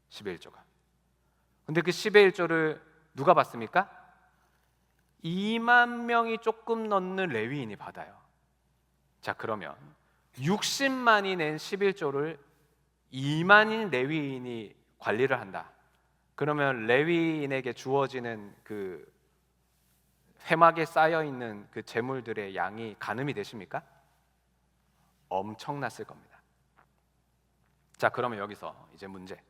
11조가. 근데 그 11조를 누가 받습니까? 2만 명이 조금 넘는 레위인이 받아요. 자, 그러면 60만이 낸 11조를 2만인 레위인이 관리를 한다. 그러면 레위인에게 주어지는 그 회막에 쌓여 있는 그 재물들의 양이 가늠이 되십니까? 엄청났을 겁니다. 자, 그러면 여기서 이제 문제.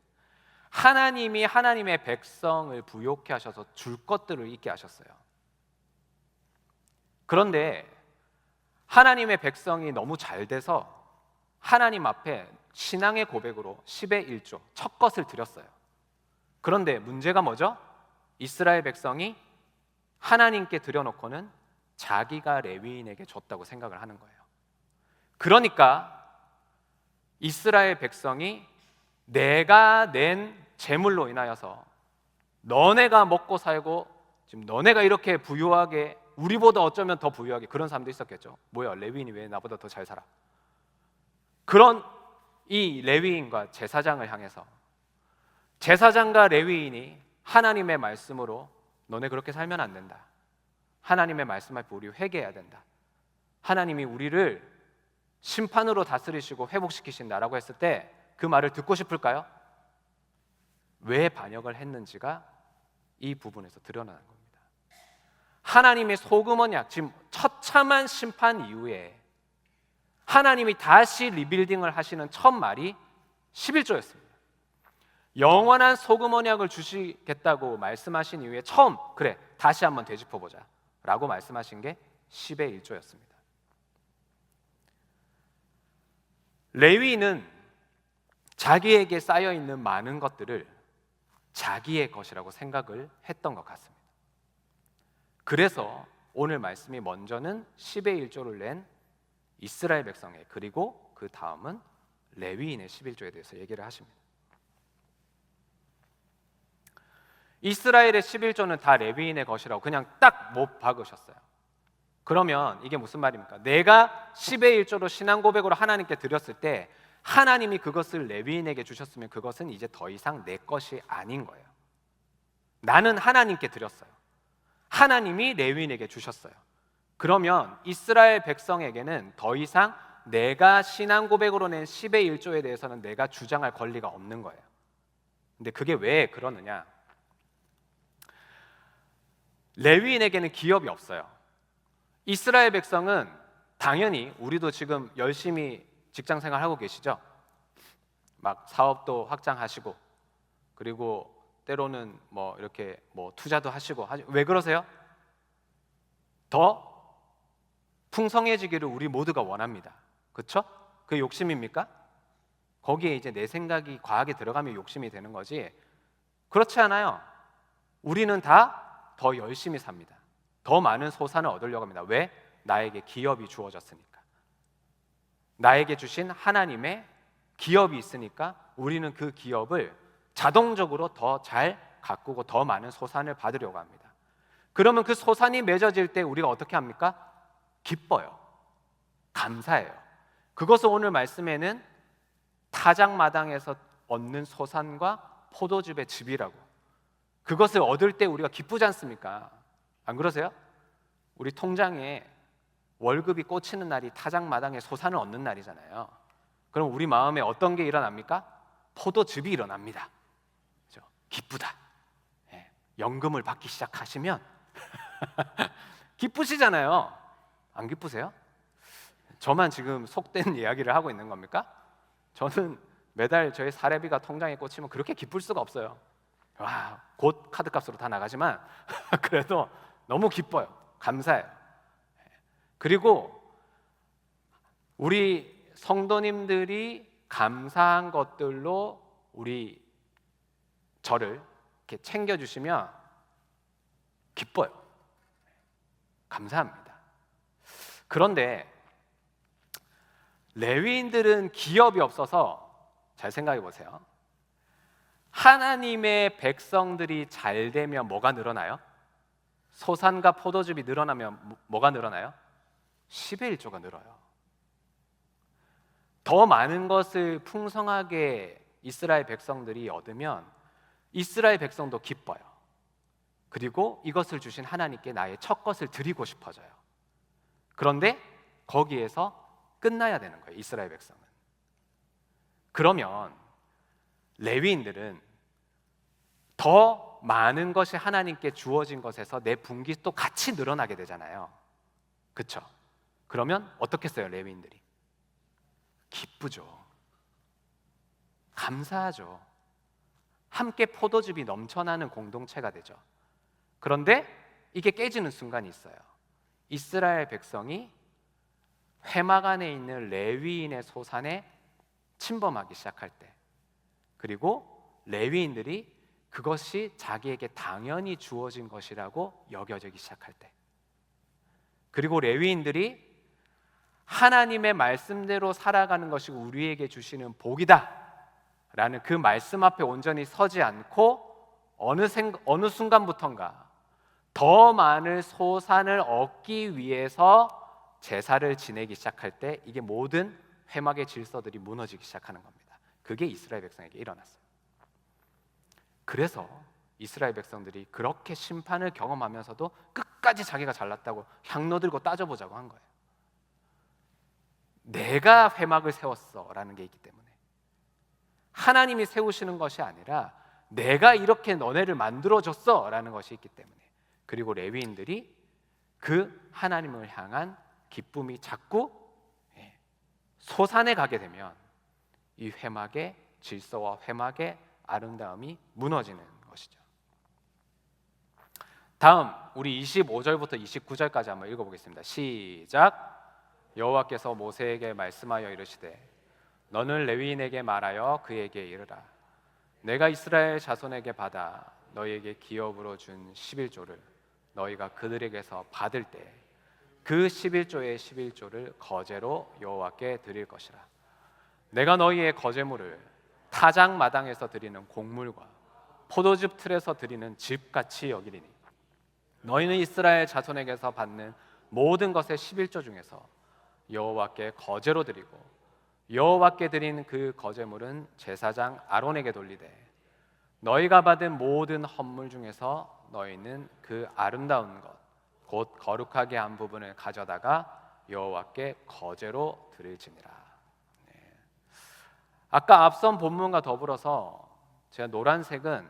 하나님이 하나님의 백성을 부욕해 하셔서 줄 것들을 있게 하셨어요. 그런데 하나님의 백성이 너무 잘 돼서 하나님 앞에 신앙의 고백으로 10의 1조 첫 것을 드렸어요. 그런데 문제가 뭐죠? 이스라엘 백성이 하나님께 드려놓고는 자기가 레위인에게 줬다고 생각을 하는 거예요. 그러니까 이스라엘 백성이 내가 낸 재물로 인하여서 너네가 먹고 살고 지금 너네가 이렇게 부유하게, 우리보다 어쩌면 더 부유하게, 그런 사람도 있었겠죠. 뭐야, 레위인이 왜 나보다 더 잘 살아? 그런 이 레위인과 제사장을 향해서 제사장과 레위인이 하나님의 말씀으로 너네 그렇게 살면 안 된다. 하나님의 말씀 앞에 우리 회개해야 된다. 하나님이 우리를 심판으로 다스리시고 회복시키신다라고 했을 때 그 말을 듣고 싶을까요? 왜 반역을 했는지가 이 부분에서 드러나는 겁니다. 하나님의 소금 언약, 지금 처참한 심판 이후에 하나님이 다시 리빌딩을 하시는 첫 말이 11조였습니다. 영원한 소금 언약을 주시겠다고 말씀하신 이후에 처음 그래 다시 한번 되짚어보자 라고 말씀하신 게 10의 1조였습니다. 레위인은 자기에게 쌓여있는 많은 것들을 자기의 것이라고 생각을 했던 것 같습니다. 그래서 오늘 말씀이 먼저는 10의 1조를 낸 이스라엘 백성의, 그리고 그 다음은 레위인의 11조에 대해서 얘기를 하십니다. 이스라엘의 11조는 다 레위인의 것이라고 그냥 딱 못 박으셨어요. 그러면 이게 무슨 말입니까? 내가 10의 1조로 신앙 고백으로 하나님께 드렸을 때 하나님이 그것을 레위인에게 주셨으면 그것은 이제 더 이상 내 것이 아닌 거예요. 나는 하나님께 드렸어요. 하나님이 레위인에게 주셨어요. 그러면 이스라엘 백성에게는 더 이상 내가 신앙 고백으로 낸 10의 1조에 대해서는 내가 주장할 권리가 없는 거예요. 근데 그게 왜 그러느냐? 레위인에게는 기업이 없어요. 이스라엘 백성은 당연히, 우리도 지금 열심히 직장 생활하고 계시죠? 막 사업도 확장하시고, 그리고 때로는 뭐 이렇게 뭐 투자도 하시고. 왜 그러세요? 더 풍성해지기를 우리 모두가 원합니다. 그렇죠? 그게 욕심입니까? 거기에 이제 내 생각이 과하게 들어가면 욕심이 되는 거지, 그렇지 않아요. 우리는 다 더 열심히 삽니다. 더 많은 소산을 얻으려고 합니다. 왜? 나에게 기업이 주어졌으니까. 나에게 주신 하나님의 기업이 있으니까 우리는 그 기업을 자동적으로 더 잘 가꾸고 더 많은 소산을 받으려고 합니다. 그러면 그 소산이 맺어질 때 우리가 어떻게 합니까? 기뻐요. 감사해요. 그것을 오늘 말씀에는 타작마당에서 얻는 소산과 포도즙의 즙이라고, 그것을 얻을 때 우리가 기쁘지 않습니까? 안 그러세요? 우리 통장에 월급이 꽂히는 날이 타작마당에 소산을 얻는 날이잖아요. 그럼 우리 마음에 어떤 게 일어납니까? 포도즙이 일어납니다. 그렇죠? 기쁘다. 예, 연금을 받기 시작하시면 기쁘시잖아요. 안 기쁘세요? 저만 지금 속된 이야기를 하고 있는 겁니까? 저는 매달 저의 사례비가 통장에 꽂히면 그렇게 기쁠 수가 없어요. 와, 곧 카드값으로 다 나가지만 그래도 너무 기뻐요. 감사해요. 그리고 우리 성도님들이 감사한 것들로 우리 저를 이렇게 챙겨주시면 기뻐요. 감사합니다. 그런데 레위인들은 기업이 없어서, 잘 생각해 보세요. 하나님의 백성들이 잘 되면 뭐가 늘어나요? 소산과 포도즙이 늘어나면 뭐가 늘어나요? 10의 1조가 늘어요. 더 많은 것을 풍성하게 이스라엘 백성들이 얻으면 이스라엘 백성도 기뻐요. 그리고 이것을 주신 하나님께 나의 첫 것을 드리고 싶어져요. 그런데 거기에서 끝나야 되는 거예요, 이스라엘 백성은. 그러면 레위인들은 더 많은 것이 하나님께 주어진 것에서 내 분깃도 같이 늘어나게 되잖아요. 그렇죠? 그러면 어떻게 써요, 레위인들이? 기쁘죠. 감사하죠. 함께 포도즙이 넘쳐나는 공동체가 되죠. 그런데 이게 깨지는 순간이 있어요. 이스라엘 백성이 회막 안에 있는 레위인의 소산에 침범하기 시작할 때, 그리고 레위인들이 그것이 자기에게 당연히 주어진 것이라고 여겨지기 시작할 때, 그리고 레위인들이 하나님의 말씀대로 살아가는 것이 우리에게 주시는 복이다 라는 그 말씀 앞에 온전히 서지 않고 어느 순간부턴가 더 많은 소산을 얻기 위해서 제사를 지내기 시작할 때, 이게 모든 회막의 질서들이 무너지기 시작하는 겁니다. 그게 이스라엘 백성에게 일어났어요. 그래서 이스라엘 백성들이 그렇게 심판을 경험하면서도 끝까지 자기가 잘났다고 향로 들고 따져보자고 한 거예요. 내가 회막을 세웠어 라는 게 있기 때문에, 하나님이 세우시는 것이 아니라 내가 이렇게 너네를 만들어줬어 라는 것이 있기 때문에, 그리고 레위인들이 그 하나님을 향한 기쁨이 자꾸 솟아내 가게 되면 이 회막의 질서와 회막의 아름다움이 무너지는 것이죠. 다음 우리 25절부터 29절까지 한번 읽어보겠습니다. 시작. 여호와께서 모세에게 말씀하여 이르시되 너는 레위인에게 말하여 그에게 이르라. 내가 이스라엘 자손에게 받아 너희에게 기업으로 준 11조를 너희가 그들에게서 받을 때 그 11조의 11조를 거제로 여호와께 드릴 것이라. 내가 너희의 거제물을 타작 마당에서 드리는 곡물과 포도즙 틀에서 드리는 즙같이 여기리니 너희는 이스라엘 자손에게서 받는 모든 것의 11조 중에서 여호와께 거제로 드리고 여호와께 드린 그 거제물은 제사장 아론에게 돌리되 너희가 받은 모든 헌물 중에서 너희는 그 아름다운 것 곧 거룩하게 한 부분을 가져다가 여호와께 거제로 드릴지니라. 아까 앞선 본문과 더불어서 제가 노란색은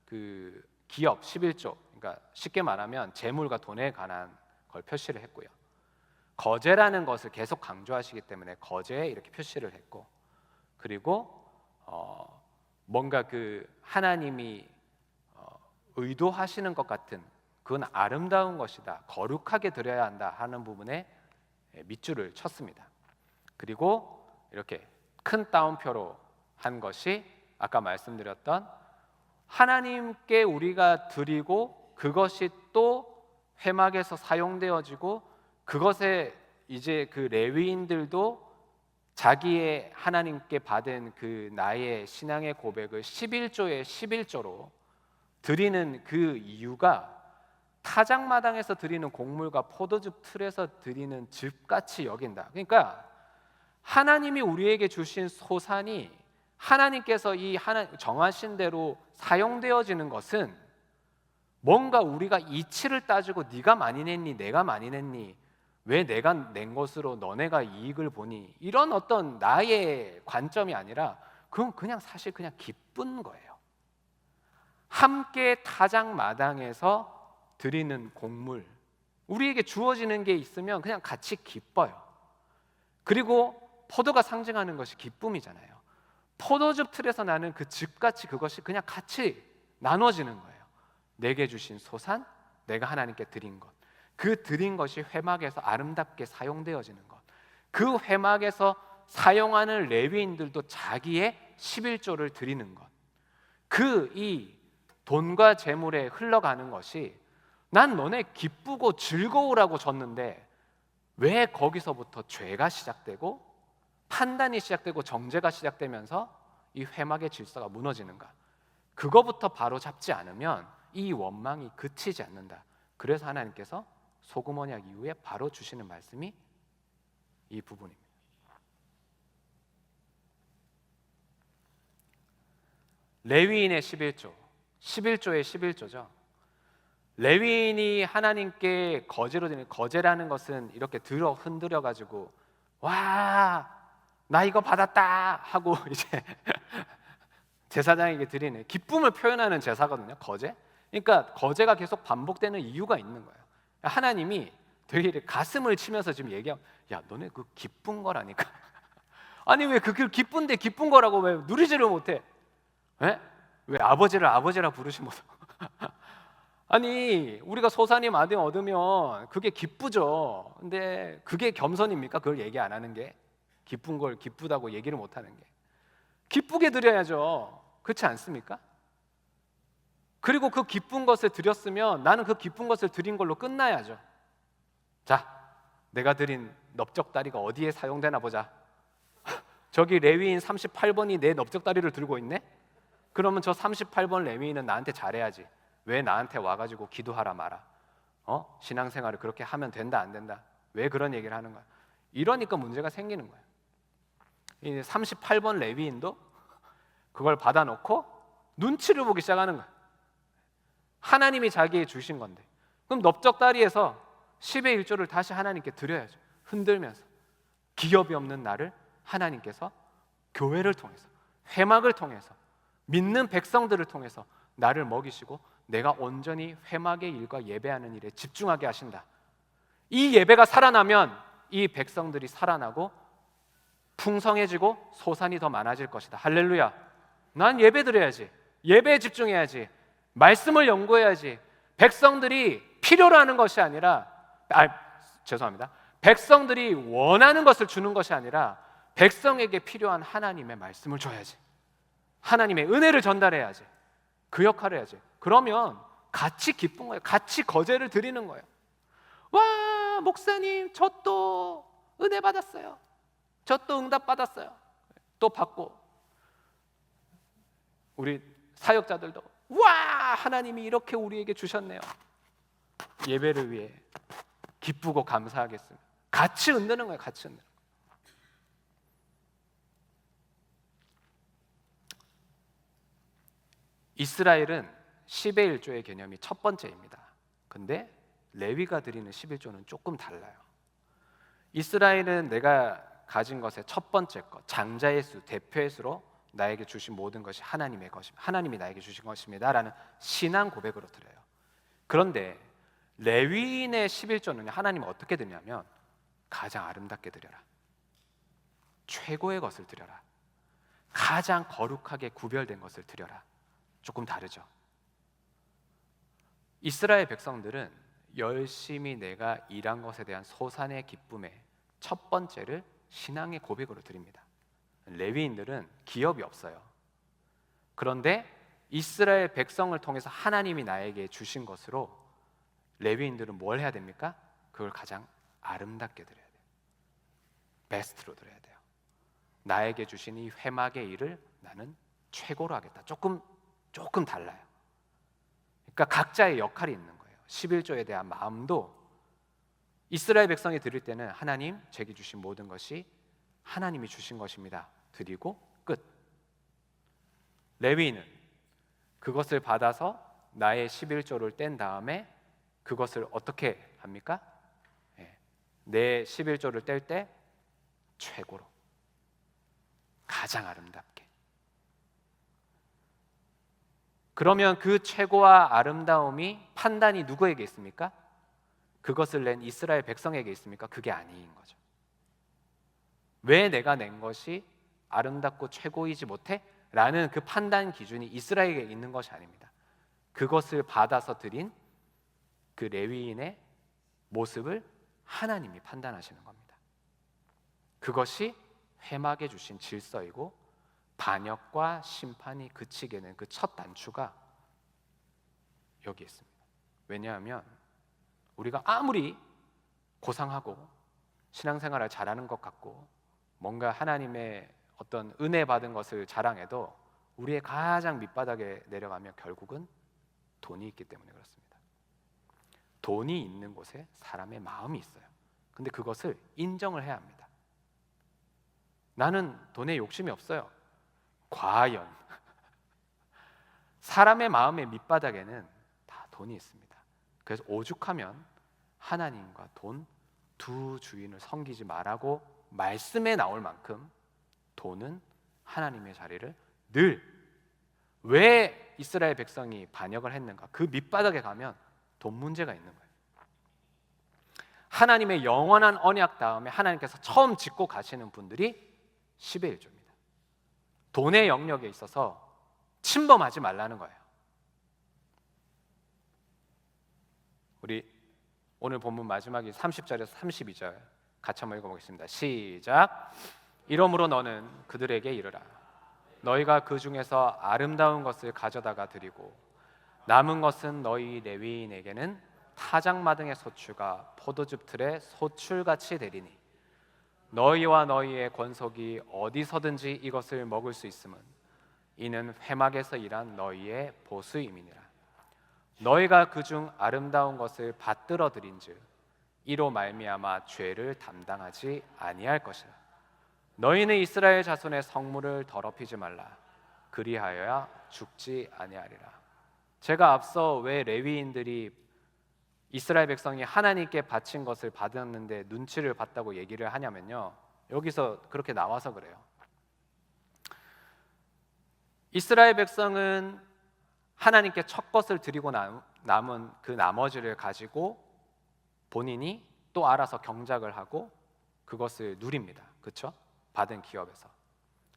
그 기업 11조, 그러니까 쉽게 말하면 재물과 돈에 관한 걸 표시를 했고요. 거제라는 것을 계속 강조하시기 때문에 거제에 이렇게 표시를 했고, 그리고 뭔가 그 하나님이 의도하시는 것 같은 그건 아름다운 것이다, 거룩하게 드려야 한다 하는 부분에 밑줄을 쳤습니다. 그리고 이렇게 큰 따옴표로 한 것이 아까 말씀드렸던 하나님께 우리가 드리고 그것이 또 회막에서 사용되어지고 그것에 이제 그 레위인들도 자기의 하나님께 받은 그 나의 신앙의 고백을 11조의 11조로 드리는 그 이유가 타작마당에서 드리는 곡물과 포도즙 틀에서 드리는 즙같이 여긴다. 그러니까 하나님이 우리에게 주신 소산이 하나님께서 이 정하신 대로 사용되어지는 것은 뭔가 우리가 이치를 따지고 네가 많이 냈니 내가 많이 냈니 왜 내가 낸 것으로 너네가 이익을 보니 이런 어떤 나의 관점이 아니라 그건 그냥 사실 그냥 기쁜 거예요. 함께 타작마당에서 드리는 곡물, 우리에게 주어지는 게 있으면 그냥 같이 기뻐요. 그리고 포도가 상징하는 것이 기쁨이잖아요. 포도즙 틀에서 나는 그 즙같이 그것이 그냥 같이 나눠지는 거예요. 내게 주신 소산, 내가 하나님께 드린 것, 그 드린 것이 회막에서 아름답게 사용되어지는 것, 그 회막에서 사용하는 레위인들도 자기의 11조를 드리는 것, 그 이 돈과 재물에 흘러가는 것이 난 너네 기쁘고 즐거우라고 줬는데 왜 거기서부터 죄가 시작되고 판단이 시작되고 정죄가 시작되면서 이 회막의 질서가 무너지는가? 그거부터 바로 잡지 않으면 이 원망이 그치지 않는다. 그래서 하나님께서 소금 언약 이후에 바로 주시는 말씀이 이 부분입니다. 레위인의 11조, 11조의 11조죠. 레위인이 하나님께 거제로 드리는, 거제라는 것은 이렇게 들어 흔들어 가지고 와, 나 이거 받았다 하고 이제 제사장에게 드리는 기쁨을 표현하는 제사거든요. 거제. 그러니까 거제가 계속 반복되는 이유가 있는 거예요. 하나님이 되게 가슴을 치면서 지금 얘기하면 야, 너네 그 기쁜 거라니까. 아니 왜 그 기쁜데 기쁜 거라고 왜 누리지를 못해? 에? 왜 아버지를 아버지라 부르시면서 아니 우리가 소사님 아들 얻으면 그게 기쁘죠. 근데 그게 겸손입니까? 그걸 얘기 안 하는 게, 기쁜 걸 기쁘다고 얘기를 못 하는 게. 기쁘게 드려야죠. 그렇지 않습니까? 그리고 그 기쁜 것을 드렸으면 나는 그 기쁜 것을 드린 걸로 끝나야죠. 자, 내가 드린 넓적다리가 어디에 사용되나 보자. 저기 레위인 38번이 내 넓적다리를 들고 있네? 그러면 저 38번 레위인은 나한테 잘해야지. 왜 나한테 와가지고 기도하라 마라? 신앙생활을 그렇게 하면 된다 안 된다? 왜 그런 얘기를 하는 거야? 이러니까 문제가 생기는 거야. 이 38번 레위인도 그걸 받아놓고 눈치를 보기 시작하는 거야. 하나님이 자기에 주신 건데. 그럼 넓적다리에서 10의 1조를 다시 하나님께 드려야죠. 흔들면서. 기업이 없는 나를 하나님께서 교회를 통해서, 회막을 통해서, 믿는 백성들을 통해서 나를 먹이시고 내가 온전히 회막의 일과 예배하는 일에 집중하게 하신다. 이 예배가 살아나면 이 백성들이 살아나고 풍성해지고 소산이 더 많아질 것이다. 할렐루야. 난 예배 드려야지. 예배에 집중해야지. 말씀을 연구해야지. 백성들이 필요로 하는 것이 아니라 죄송합니다. 백성들이 원하는 것을 주는 것이 아니라 백성에게 필요한 하나님의 말씀을 줘야지. 하나님의 은혜를 전달해야지. 그 역할을 해야지. 그러면 같이 기쁜 거예요. 같이 거제를 드리는 거예요. 와, 목사님 저 또 은혜 받았어요. 저 또 응답 받았어요. 또 받고. 우리 사역자들도 와, 하나님이 이렇게 우리에게 주셨네요. 예배를 위해 기쁘고 감사하겠습니다. 같이 흔드는 거예요. 같이 흔드는 거예요. 이스라엘은 10의 1조의 개념이 첫 번째입니다. 근데 레위가 드리는 11조는 조금 달라요. 이스라엘은 내가 가진 것의 첫 번째 것, 장자의 수, 대표의 수로 나에게 주신 모든 것이 하나님의 것입니다. 하나님이 나에게 주신 것입니다 라는 신앙 고백으로 드려요. 그런데 레위인의 11조는 하나님은 어떻게 드냐면 가장 아름답게 드려라. 최고의 것을 드려라. 가장 거룩하게 구별된 것을 드려라. 조금 다르죠. 이스라엘 백성들은 열심히 내가 일한 것에 대한 소산의 기쁨의 첫 번째를 신앙의 고백으로 드립니다. 레위인들은 기업이 없어요. 그런데 이스라엘 백성을 통해서 하나님이 나에게 주신 것으로 레위인들은 뭘 해야 됩니까? 그걸 가장 아름답게 드려야 돼요. 베스트로 드려야 돼요. 나에게 주신 이 회막의 일을 나는 최고로 하겠다. 조금 달라요. 그러니까 각자의 역할이 있는 거예요. 11조에 대한 마음도 이스라엘 백성이 드릴 때는 하나님 제게 주신 모든 것이 하나님이 주신 것입니다. 드리고 끝. 레위인은 그것을 받아서 나의 11조를 뗀 다음에 그것을 어떻게 합니까? 내 11조를 뗄 때 최고로 가장 아름답게. 그러면 그 최고와 아름다움이 판단이 누구에게 있습니까? 그것을 낸 이스라엘 백성에게 있습니까? 그게 아닌 거죠. 왜 내가 낸 것이 아름답고 최고이지 못해? 라는 그 판단 기준이 이스라엘에게 있는 것이 아닙니다. 그것을 받아서 드린 그 레위인의 모습을 하나님이 판단하시는 겁니다. 그것이 회막에 주신 질서이고 반역과 심판이 그치게 된 그 첫 단추가 여기 있습니다. 왜냐하면 우리가 아무리 고상하고 신앙생활을 잘하는 것 같고 뭔가 하나님의 어떤 은혜 받은 것을 자랑해도 우리의 가장 밑바닥에 내려가면 결국은 돈이 있기 때문에 그렇습니다. 돈이 있는 곳에 사람의 마음이 있어요. 근데 그것을 인정을 해야 합니다. 나는 돈에 욕심이 없어요. 과연 사람의 마음의 밑바닥에는 다 돈이 있습니다. 그래서 오죽하면 하나님과 돈 두 주인을 섬기지 말라고 말씀에 나올 만큼 돈은 하나님의 자리를 늘, 왜 이스라엘 백성이 반역을 했는가? 그 밑바닥에 가면 돈 문제가 있는 거예요. 하나님의 영원한 언약 다음에 하나님께서 처음 짓고 가시는 분들이 10의 1조입니다. 돈의 영역에 있어서 침범하지 말라는 거예요. 우리 오늘 본문 마지막이 30절에서 32절 같이 한번 읽어보겠습니다. 시작. 이러므로 너는 그들에게 이르라. 너희가 그 중에서 아름다운 것을 가져다가 드리고 남은 것은 너희 레위인에게는 타작마등의 소출과 포도즙 틀의 소출같이 되리니 너희와 너희의 권속이 어디서든지 이것을 먹을 수 있음은 이는 회막에서 일한 너희의 보수임이니라. 너희가 그중 아름다운 것을 받들어 드린즉 이로 말미암아 죄를 담당하지 아니할 것이라. 너희는 이스라엘 자손의 성물을 더럽히지 말라. 그리하여야 죽지 아니하리라. 제가 앞서 왜 레위인들이 이스라엘 백성이 하나님께 바친 것을 받았는데 눈치를 봤다고 얘기를 하냐면요, 여기서 그렇게 나와서 그래요. 이스라엘 백성은 하나님께 첫 것을 드리고 남은 그 나머지를 가지고 본인이 또 알아서 경작을 하고 그것을 누립니다. 그렇죠? 받은 기업에서.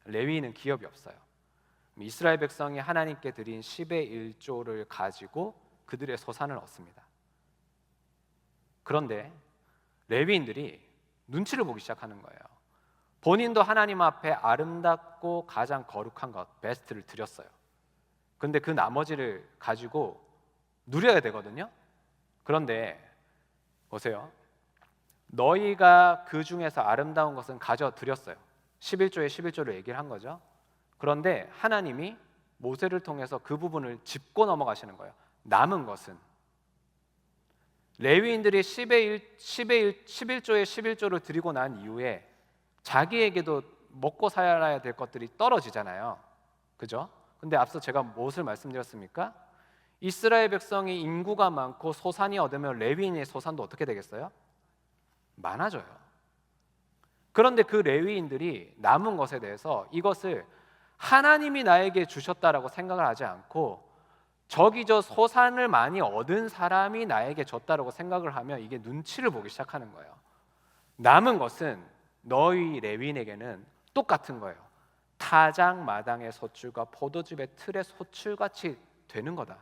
레위인은 기업이 없어요. 이스라엘 백성이 하나님께 드린 10의 1조를 가지고 그들의 소산을 얻습니다. 그런데 레위인들이 눈치를 보기 시작하는 거예요. 본인도 하나님 앞에 아름답고 가장 거룩한 것, 베스트를 드렸어요. 근데 그 나머지를 가지고 누려야 되거든요. 그런데 보세요. 너희가 그 중에서 아름다운 것은 가져 드렸어요. 11조에 11조를 얘기를 한 거죠. 그런데 하나님이 모세를 통해서 그 부분을 짚고 넘어가시는 거예요. 남은 것은 레위인들이 11조에 11조를 드리고 난 이후에 자기에게도 먹고 살아야 될 것들이 떨어지잖아요. 그죠? 근데 앞서 제가 무엇을 말씀드렸습니까? 이스라엘 백성이 인구가 많고 소산이 얻으면 레위인의 소산도 어떻게 되겠어요? 많아져요. 그런데 그 레위인들이 남은 것에 대해서 이것을 하나님이 나에게 주셨다라고 생각을 하지 않고 저기 저 소산을 많이 얻은 사람이 나에게 줬다라고 생각을 하면 이게 눈치를 보기 시작하는 거예요. 남은 것은 너희 레위인에게는 똑같은 거예요. 타작 마당의 소출과 포도즙의 틀의 소출같이 되는 거다.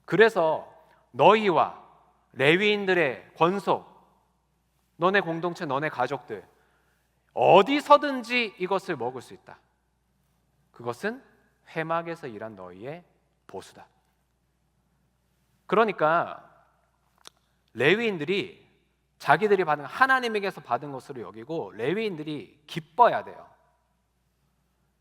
그래서 너희와 레위인들의 권속, 너네 공동체, 너네 가족들 어디서든지 이것을 먹을 수 있다. 그것은 회막에서 일한 너희의 보수다. 그러니까 레위인들이 자기들이 받은 하나님에게서 받은 것으로 여기고 레위인들이 기뻐야 돼요.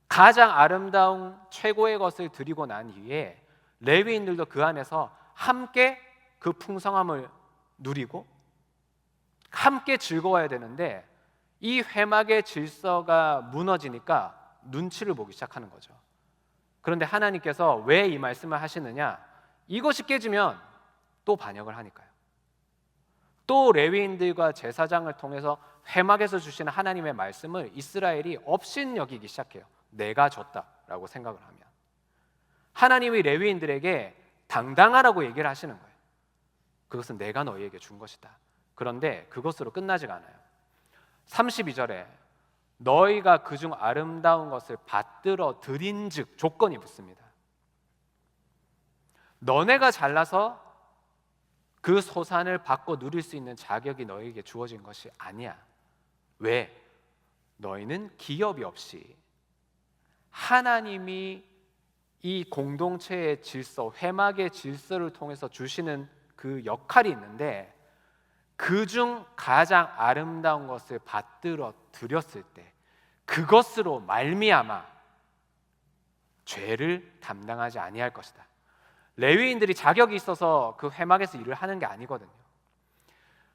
가장 아름다운 최고의 것을 드리고 난 이후에 레위인들도 그 안에서 함께 그 풍성함을 누리고 함께 즐거워야 되는데 이 회막의 질서가 무너지니까 눈치를 보기 시작하는 거죠. 그런데 하나님께서 왜 이 말씀을 하시느냐? 이것이 깨지면 또 반역을 하니까요. 또 레위인들과 제사장을 통해서 회막에서 주시는 하나님의 말씀을 이스라엘이 업신여기기 시작해요. 내가 줬다라고 생각을 하면 하나님이 레위인들에게 당당하라고 얘기를 하시는 거예요. 그것은 내가 너희에게 준 것이다. 그런데 그것으로 끝나지가 않아요. 32절에 너희가 그중 아름다운 것을 받들어 드린즉 조건이 붙습니다. 너네가 잘나서 그 소산을 받고 누릴 수 있는 자격이 너희에게 주어진 것이 아니야. 왜? 너희는 기업이 없이 하나님이 이 공동체의 질서, 회막의 질서를 통해서 주시는 그 역할이 있는데 그중 가장 아름다운 것을 받들어 드렸을 때 그것으로 말미암아 죄를 담당하지 아니할 것이다. 레위인들이 자격이 있어서 그 회막에서 일을 하는 게 아니거든요.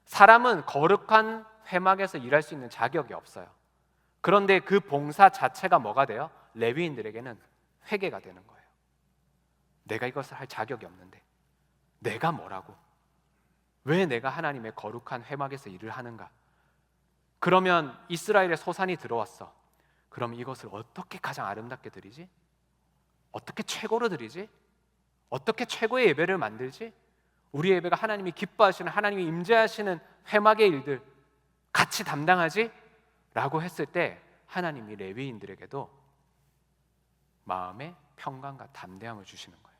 사람은 거룩한 회막에서 일할 수 있는 자격이 없어요. 그런데 그 봉사 자체가 뭐가 돼요? 레위인들에게는 회개가 되는 거예요. 내가 이것을 할 자격이 없는데 내가 뭐라고? 왜 내가 하나님의 거룩한 회막에서 일을 하는가? 그러면 이스라엘의 소산이 들어왔어. 그럼 이것을 어떻게 가장 아름답게 드리지? 어떻게 최고로 드리지? 어떻게 최고의 예배를 만들지? 우리 예배가 하나님이 기뻐하시는, 하나님이 임재하시는 회막의 일들 같이 담당하지? 라고 했을 때 하나님이 레위인들에게도 마음의 평강과 담대함을 주시는 거예요.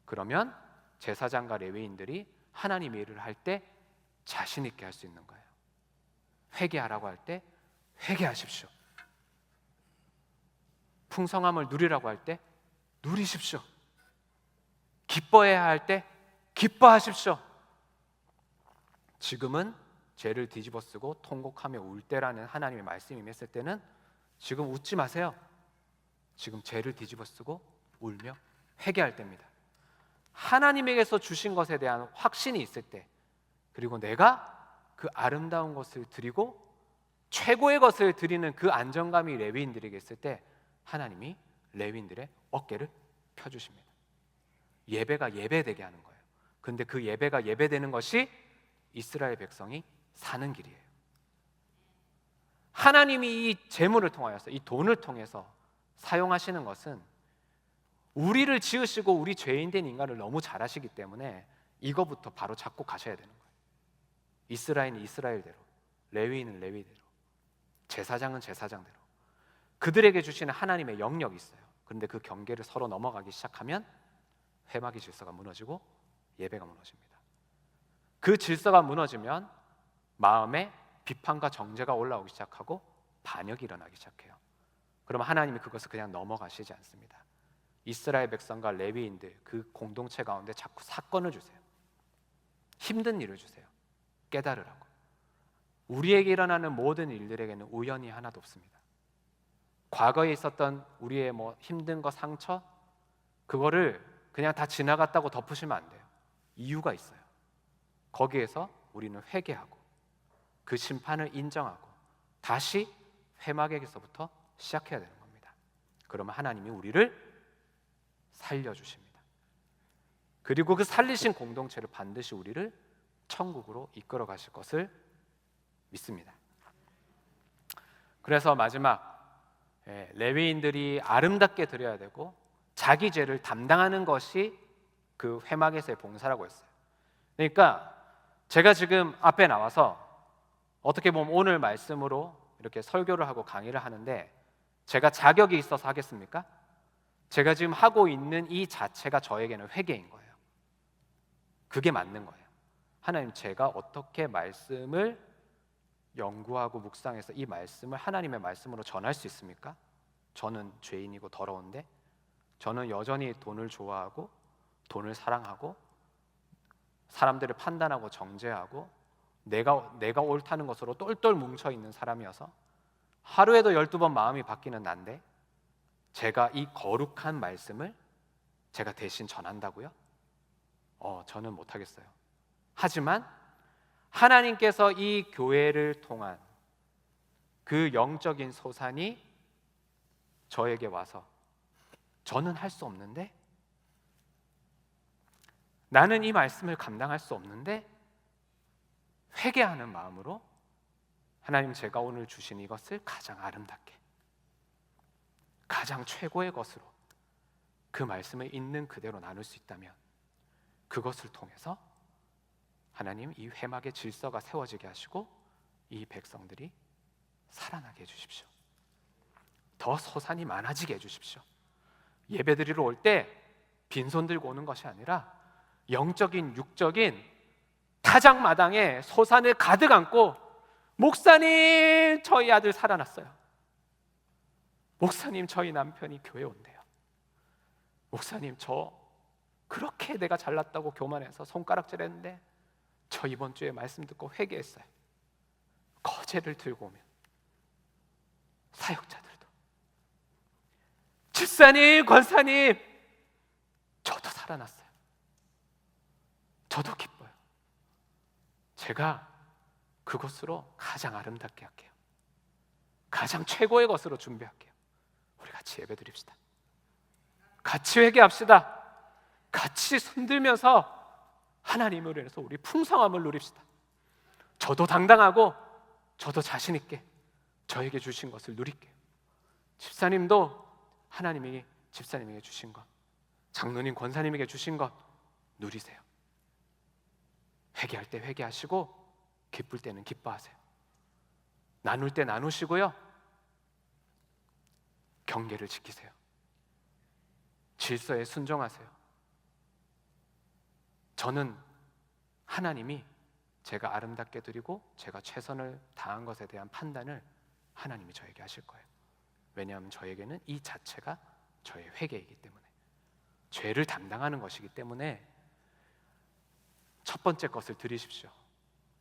그러면 제사장과 레위인들이 하나님의 일을 할 때 자신 있게 할 수 있는 거예요. 회개하라고 할 때 회개하십시오. 풍성함을 누리라고 할 때 누리십시오. 기뻐해야 할 때 기뻐하십시오. 지금은 죄를 뒤집어쓰고 통곡하며 울 때라는 하나님의 말씀이 임했을 때는 지금 웃지 마세요. 지금 죄를 뒤집어쓰고 울며 회개할 때입니다. 하나님에게서 주신 것에 대한 확신이 있을 때, 그리고 내가 그 아름다운 것을 드리고 최고의 것을 드리는 그 안정감이 레위인들에게 있을 때 하나님이 레위인들의 어깨를 펴주십니다. 예배가 예배되게 하는 거예요. 근데 그 예배가 예배되는 것이 이스라엘 백성이 사는 길이에요. 하나님이 이 재물을 통하여서, 이 돈을 통해서 사용하시는 것은 우리를 지으시고 우리 죄인된 인간을 너무 잘 아시기 때문에 이거부터 바로 잡고 가셔야 되는 거예요. 이스라엘은 이스라엘대로, 레위인은 레위대로, 제사장은 제사장대로 그들에게 주시는 하나님의 영역이 있어요. 그런데 그 경계를 서로 넘어가기 시작하면 회막의 질서가 무너지고 예배가 무너집니다. 그 질서가 무너지면 마음에 비판과 정죄가 올라오기 시작하고 반역이 일어나기 시작해요. 그러면 하나님이 그것을 그냥 넘어가시지 않습니다. 이스라엘 백성과 레위인들 그 공동체 가운데 자꾸 사건을 주세요. 힘든 일을 주세요. 깨달으라고. 우리에게 일어나는 모든 일들에게는 우연이 하나도 없습니다. 과거에 있었던 우리의 힘든 거, 상처, 그거를 그냥 다 지나갔다고 덮으시면 안 돼요. 이유가 있어요. 거기에서 우리는 회개하고 그 심판을 인정하고 다시 회막에서부터 시작해야 되는 겁니다. 그러면 하나님이 우리를 살려주십니다. 그리고 그 살리신 공동체를 반드시 우리를 천국으로 이끌어 가실 것을 믿습니다. 그래서 마지막 레위인들이 아름답게 드려야 되고 자기 죄를 담당하는 것이 그 회막에서의 봉사라고 했어요. 그러니까 제가 지금 앞에 나와서 어떻게 보면 오늘 말씀으로 이렇게 설교를 하고 강의를 하는데 제가 자격이 있어서 하겠습니까? 제가 지금 하고 있는 이 자체가 저에게는 회개인 거예요. 그게 맞는 거예요. 하나님, 제가 어떻게 말씀을 연구하고 묵상해서 이 말씀을 하나님의 말씀으로 전할 수 있습니까? 저는 죄인이고 더러운데, 저는 여전히 돈을 좋아하고 돈을 사랑하고 사람들을 판단하고 정죄하고 내가 옳다는 것으로 똘똘 뭉쳐있는 사람이어서 하루에도 12번 마음이 바뀌는 난데 제가 이 거룩한 말씀을 제가 대신 전한다고요? 저는 못하겠어요. 하지만 하나님께서 이 교회를 통한 그 영적인 소산이 저에게 와서 저는 할 수 없는데, 나는 이 말씀을 감당할 수 없는데 회개하는 마음으로 하나님, 제가 오늘 주신 이것을 가장 아름답게, 가장 최고의 것으로 그 말씀을 있는 그대로 나눌 수 있다면 그것을 통해서 하나님 이 회막의 질서가 세워지게 하시고 이 백성들이 살아나게 해주십시오. 더 소산이 많아지게 해주십시오. 예배드리러 올 때 빈손 들고 오는 것이 아니라 영적인 육적인 타작마당에 소산을 가득 안고, 목사님 저희 아들 살아났어요. 목사님 저희 남편이 교회 온대요. 목사님 저 그렇게 내가 잘났다고 교만해서 손가락질 했는데 저 이번 주에 말씀 듣고 회개했어요. 거제를 들고 오면 사역자들도, 집사님, 권사님 저도 살아났어요. 저도 기뻐요. 제가 그것으로 가장 아름답게 할게요. 가장 최고의 것으로 준비할게요. 우리 같이 예배 드립시다. 같이 회개합시다. 같이 손들면서 하나님을 위해서 우리 풍성함을 누립시다. 저도 당당하고 저도 자신 있게 저에게 주신 것을 누릴게요. 집사님도 하나님이 집사님에게 주신 것, 장로님, 권사님에게 주신 것 누리세요. 회개할 때 회개하시고 기쁠 때는 기뻐하세요. 나눌 때 나누시고요, 경계를 지키세요. 질서에 순종하세요. 저는 하나님이 제가 아름답게 드리고 제가 최선을 다한 것에 대한 판단을 하나님이 저에게 하실 거예요. 왜냐하면 저에게는 이 자체가 저의 회개이기 때문에, 죄를 담당하는 것이기 때문에 첫 번째 것을 드리십시오.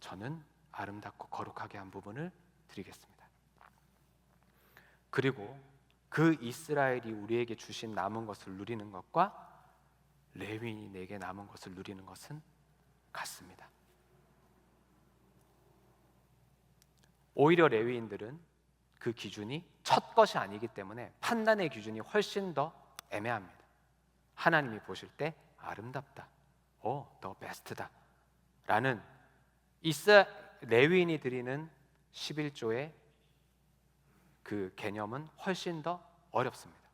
저는 아름답고 거룩하게 한 부분을 드리겠습니다. 그리고 그 이스라엘이 우리에게 주신 남은 것을 누리는 것과 레위인이 내게 남은 것을 누리는 것은 같습니다. 오히려 레위인들은 그 기준이 첫 것이 아니기 때문에 판단의 기준이 훨씬 더 애매합니다. 하나님이 보실 때 아름답다, 더 베스트다 라는 레위인이 드리는 11조의 그 개념은 훨씬 더 어렵습니다.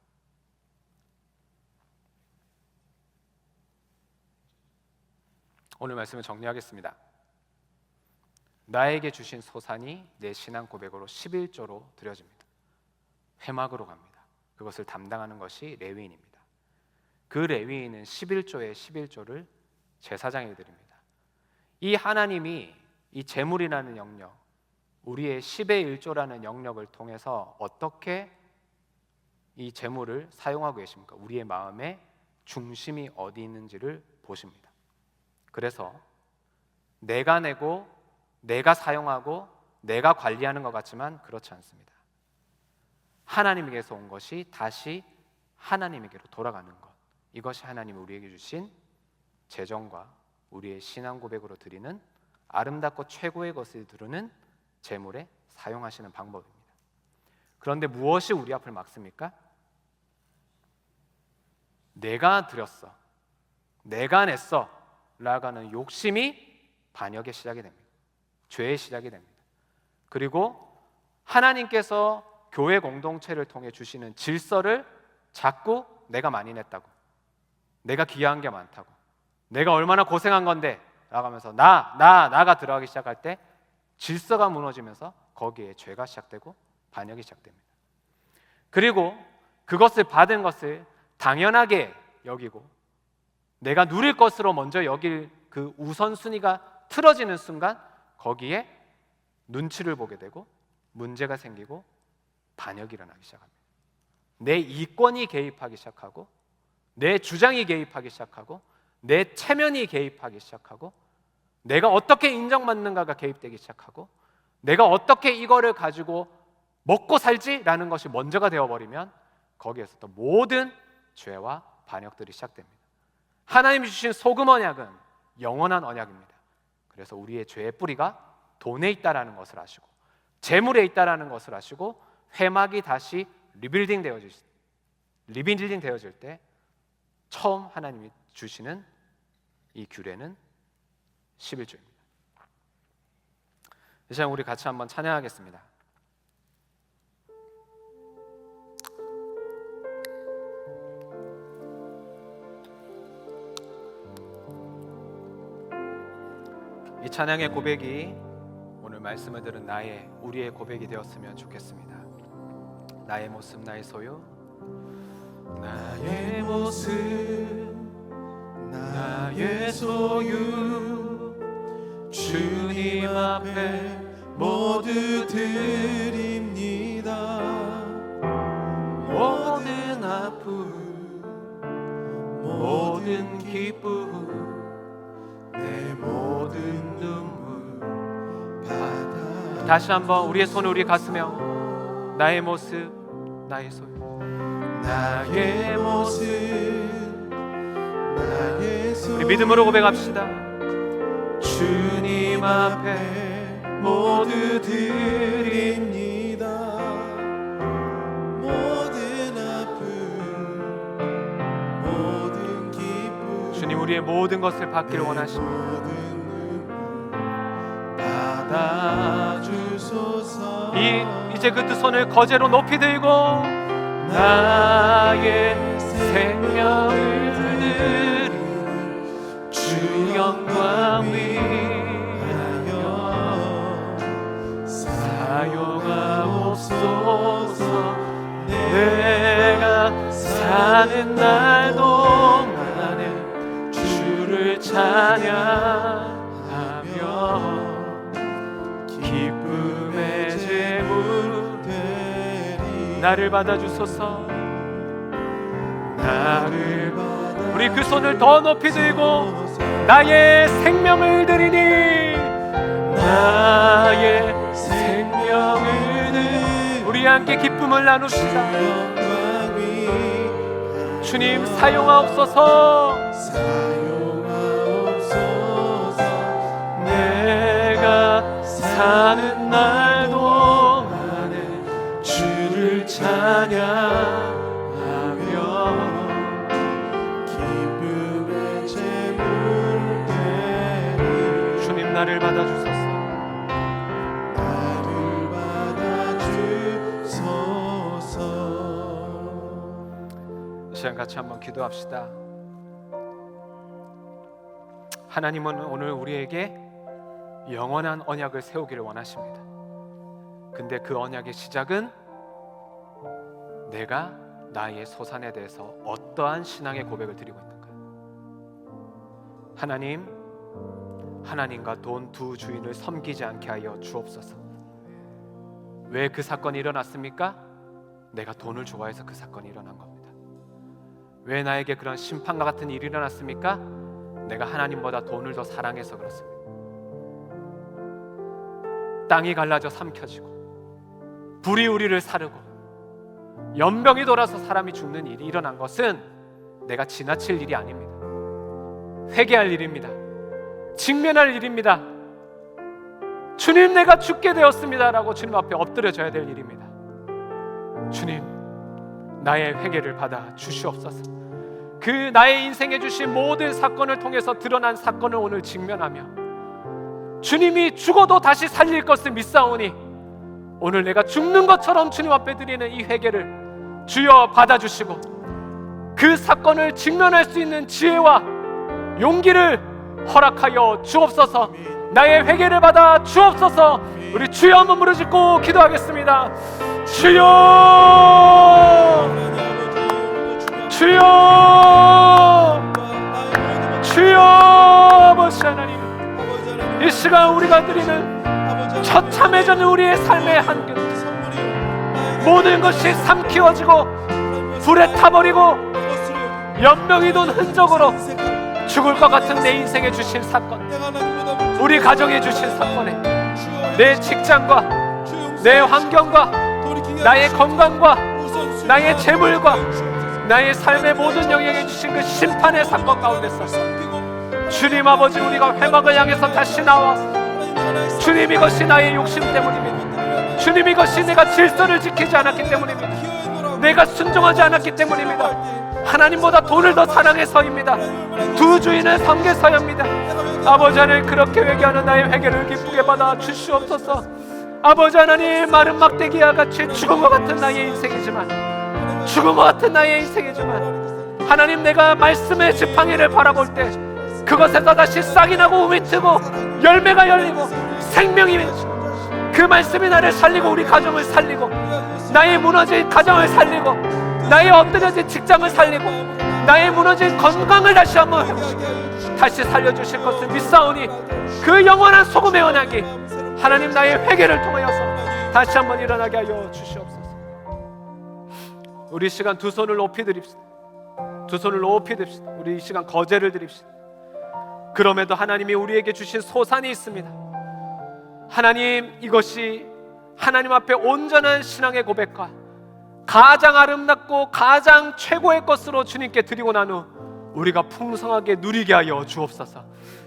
오늘 말씀을 정리하겠습니다. 나에게 주신 소산이 내 신앙 고백으로 11조로 드려집니다. 회막으로 갑니다. 그것을 담당하는 것이 레위인입니다. 그 레위인은 11조의 11조를 제사장에게 드립니다. 이 하나님이 이 제물이라는 영역, 우리의 10의 1조라는 영역을 통해서 어떻게 이 제물을 사용하고 계십니까? 우리의 마음의 중심이 어디 있는지를 보십니다. 그래서 내가 내고 내가 사용하고 내가 관리하는 것 같지만 그렇지 않습니다. 하나님에게서 온 것이 다시 하나님에게로 돌아가는 것, 이것이 하나님이 우리에게 주신 재정과 우리의 신앙 고백으로 드리는 아름답고 최고의 것을 드리는 제물에 사용하시는 방법입니다. 그런데 무엇이 우리 앞을 막습니까? 내가 드렸어, 내가 냈어 라가는 욕심이 반역의 시작이 됩니다. 죄의 시작이 됩니다. 그리고 하나님께서 교회 공동체를 통해 주시는 질서를 자꾸 내가 많이 냈다고, 내가 기여한 게 많다고, 내가 얼마나 고생한 건데 라고 하면서 나가 들어가기 시작할 때 질서가 무너지면서 거기에 죄가 시작되고 반역이 시작됩니다. 그리고 그것을 받은 것을 당연하게 여기고 내가 누릴 것으로 먼저 여길 그 우선순위가 틀어지는 순간 거기에 눈치를 보게 되고 문제가 생기고 반역이 일어나기 시작합니다. 내 이권이 개입하기 시작하고 내 주장이 개입하기 시작하고 내 체면이 개입하기 시작하고 내가 어떻게 인정받는가가 개입되기 시작하고 내가 어떻게 이거를 가지고 먹고 살지라는 것이 먼저가 되어버리면 거기에서부터 모든 죄와 반역들이 시작됩니다. 하나님이 주신 소금 언약은 영원한 언약입니다. 그래서 우리의 죄의 뿌리가 돈에 있다라는 것을 아시고 재물에 있다라는 것을 아시고 회막이 다시 리빌딩 되어질 때 처음 하나님이 주시는 이 규례는 11조입니다. 이 시간 우리 같이 한번 찬양하겠습니다. 이 찬양의 고백이 오늘 말씀을 들은 우리의 고백이 되었으면 좋겠습니다. 나의 모습, 나의 소유, 나의 모습, 나의 소유, 주님 앞에 모두 드립니다. 모든 아픔, 모든 기쁨, 내 모든 눈물 받아. 다시 한번 우리의 손을 우리 가슴에 나의 모습, 나의 소유, 나의 모습, 나의 소유. 우리 믿음으로 고백합시다. 주님 앞에 모두 드립니다. 모든 아픔, 모든 기쁨, 주님 우리의 모든 것을 받기를 원하십니다. 받아주소서. 이제 그 두 손을 거제로 높이 들고 나의 생명을 드리는 주 영광 위하여 사용하옵소서. 내가 사는 날도 나를 받아주소서. 우리 그 손을 더 높이 들고 나의 생명을 드리니, 나의 생명을 드리니. 우리 함께 기쁨을 나눕시다. 주님 사용하옵소서. 내가 사는 날 동안에 주를 찬양하며 기쁨의 제물 드리리. 주님 나를 받아주소서. 나를 받아주소서. 이 시간 같이 한번 기도합시다. 하나님은 오늘 우리에게 영원한 언약을 세우기를 원하십니다. 근데 그 언약의 시작은 내가 나의 소산에 대해서 어떠한 신앙의 고백을 드리고 있는가. 하나님, 하나님과 돈 두 주인을 섬기지 않게 하여 주옵소서. 왜 그 사건이 일어났습니까? 내가 돈을 좋아해서 그 사건이 일어난 겁니다. 왜 나에게 그런 심판과 같은 일이 일어났습니까? 내가 하나님보다 돈을 더 사랑해서 그렇습니다. 땅이 갈라져 삼켜지고 불이 우리를 사르고 연병이 돌아서 사람이 죽는 일이 일어난 것은 내가 지나칠 일이 아닙니다. 회개할 일입니다. 직면할 일입니다. 주님, 내가 죽게 되었습니다 라고 주님 앞에 엎드려져야 될 일입니다. 주님, 나의 회개를 받아 주시옵소서. 그 나의 인생에 주신 모든 사건을 통해서 드러난 사건을 오늘 직면하며 주님이 죽어도 다시 살릴 것을 믿사오니 오늘 내가 죽는 것처럼 주님 앞에 드리는 이 회개를 주여 받아주시고 그 사건을 직면할 수 있는 지혜와 용기를 허락하여 주옵소서. 나의 회개를 받아 주옵소서. 우리 주여 한번 부르짖고 기도하겠습니다. 주여, 주여, 주여. 아버지 하나님, 이 시간 우리가 드리는 처참해지는 우리의 삶의 한결, 모든 것이 삼키워지고 불에 타버리고 연명이 돈 흔적으로 죽을 것 같은 내 인생에 주신 사건, 우리 가정에 주신 사건에 내 직장과 내 환경과 나의 건강과 나의 재물과 나의 삶의 모든 영역에 주신 그 심판의 사건 가운데서 주님 아버지, 우리가 회막을 향해서 다시 나와 주님, 이것이 나의 욕심 때문입니다. 주님, 이것이 내가 질서를 지키지 않았기 때문입니다. 내가 순종하지 않았기 때문입니다. 하나님보다 돈을 더 사랑해서입니다. 두 주인을 섬겨서입니다. 아버지 하나님, 그렇게 회개하는 나의 회개를 기쁘게 받아 주시옵소서. 아버지 하나님, 마른 막대기와 같이 죽은 것 같은 나의 인생이지만, 죽은 것 같은 나의 인생이지만 하나님, 내가 말씀의 지팡이를 바라볼 때 그것에서 다시 싹이 나고 우미 트고 열매가 열리고 생명이 맺히고 그 말씀이 나를 살리고 우리 가정을 살리고 나의 무너진 가정을 살리고 나의 엎드려진 직장을 살리고 나의 무너진 건강을 다시 한번 회복시켜 다시 살려주실 것을 믿사오니 그 영원한 소금의 언약이 하나님 나의 회개를 통하여서 다시 한번 일어나게 하여 주시옵소서. 우리 이 시간 두 손을 높이 드립시다. 두 손을 높이 드립시다. 우리 이 시간 거제를 드립시다. 그럼에도 하나님이 우리에게 주신 소산이 있습니다. 하나님, 이것이 하나님 앞에 온전한 신앙의 고백과 가장 아름답고 가장 최고의 것으로 주님께 드리고 난 후 우리가 풍성하게 누리게 하여 주옵소서.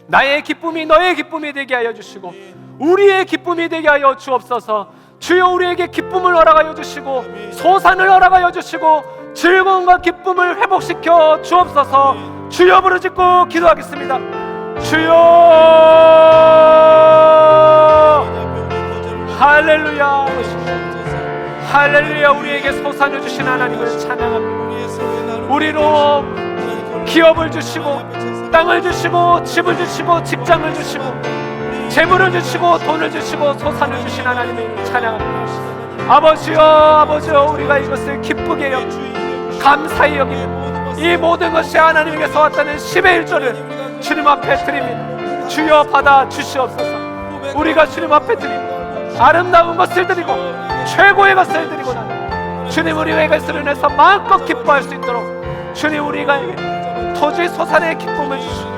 나의 기쁨이 너의 기쁨이 되게 하여 주시고 우리의 기쁨이 되게 하여 주옵소서. 주여, 우리에게 기쁨을 허락하여 주시고 소산을 허락하여 주시고 즐거움과 기쁨을 회복시켜 주옵소서. 주여 부르짖고 기도하겠습니다. 주여, 할렐루야, 할렐루야. 우리에게 소산을 주신 하나님을 찬양합니다. 우리로 기업을 주시고 땅을 주시고 집을 주시고 직장을 주시고 재물을 주시고 돈을 주시고 소산을 주신 하나님을 찬양합니다. 아버지여, 아버지여, 우리가 이것을 기쁘게 여기고 감사히 여기는 이 모든 것이 하나님께서 왔다는 10의 1조를 주님 앞에 드립니다. 주여 받아 주시옵소서. 우리가 주님 앞에 드립니다. 아름다운 것을 드리고 최고의 것을 드리고 나는 주님 우리의 것으로 인해서 마음껏 기뻐할 수 있도록 주님 우리가 토지 소산의 기쁨을 주시고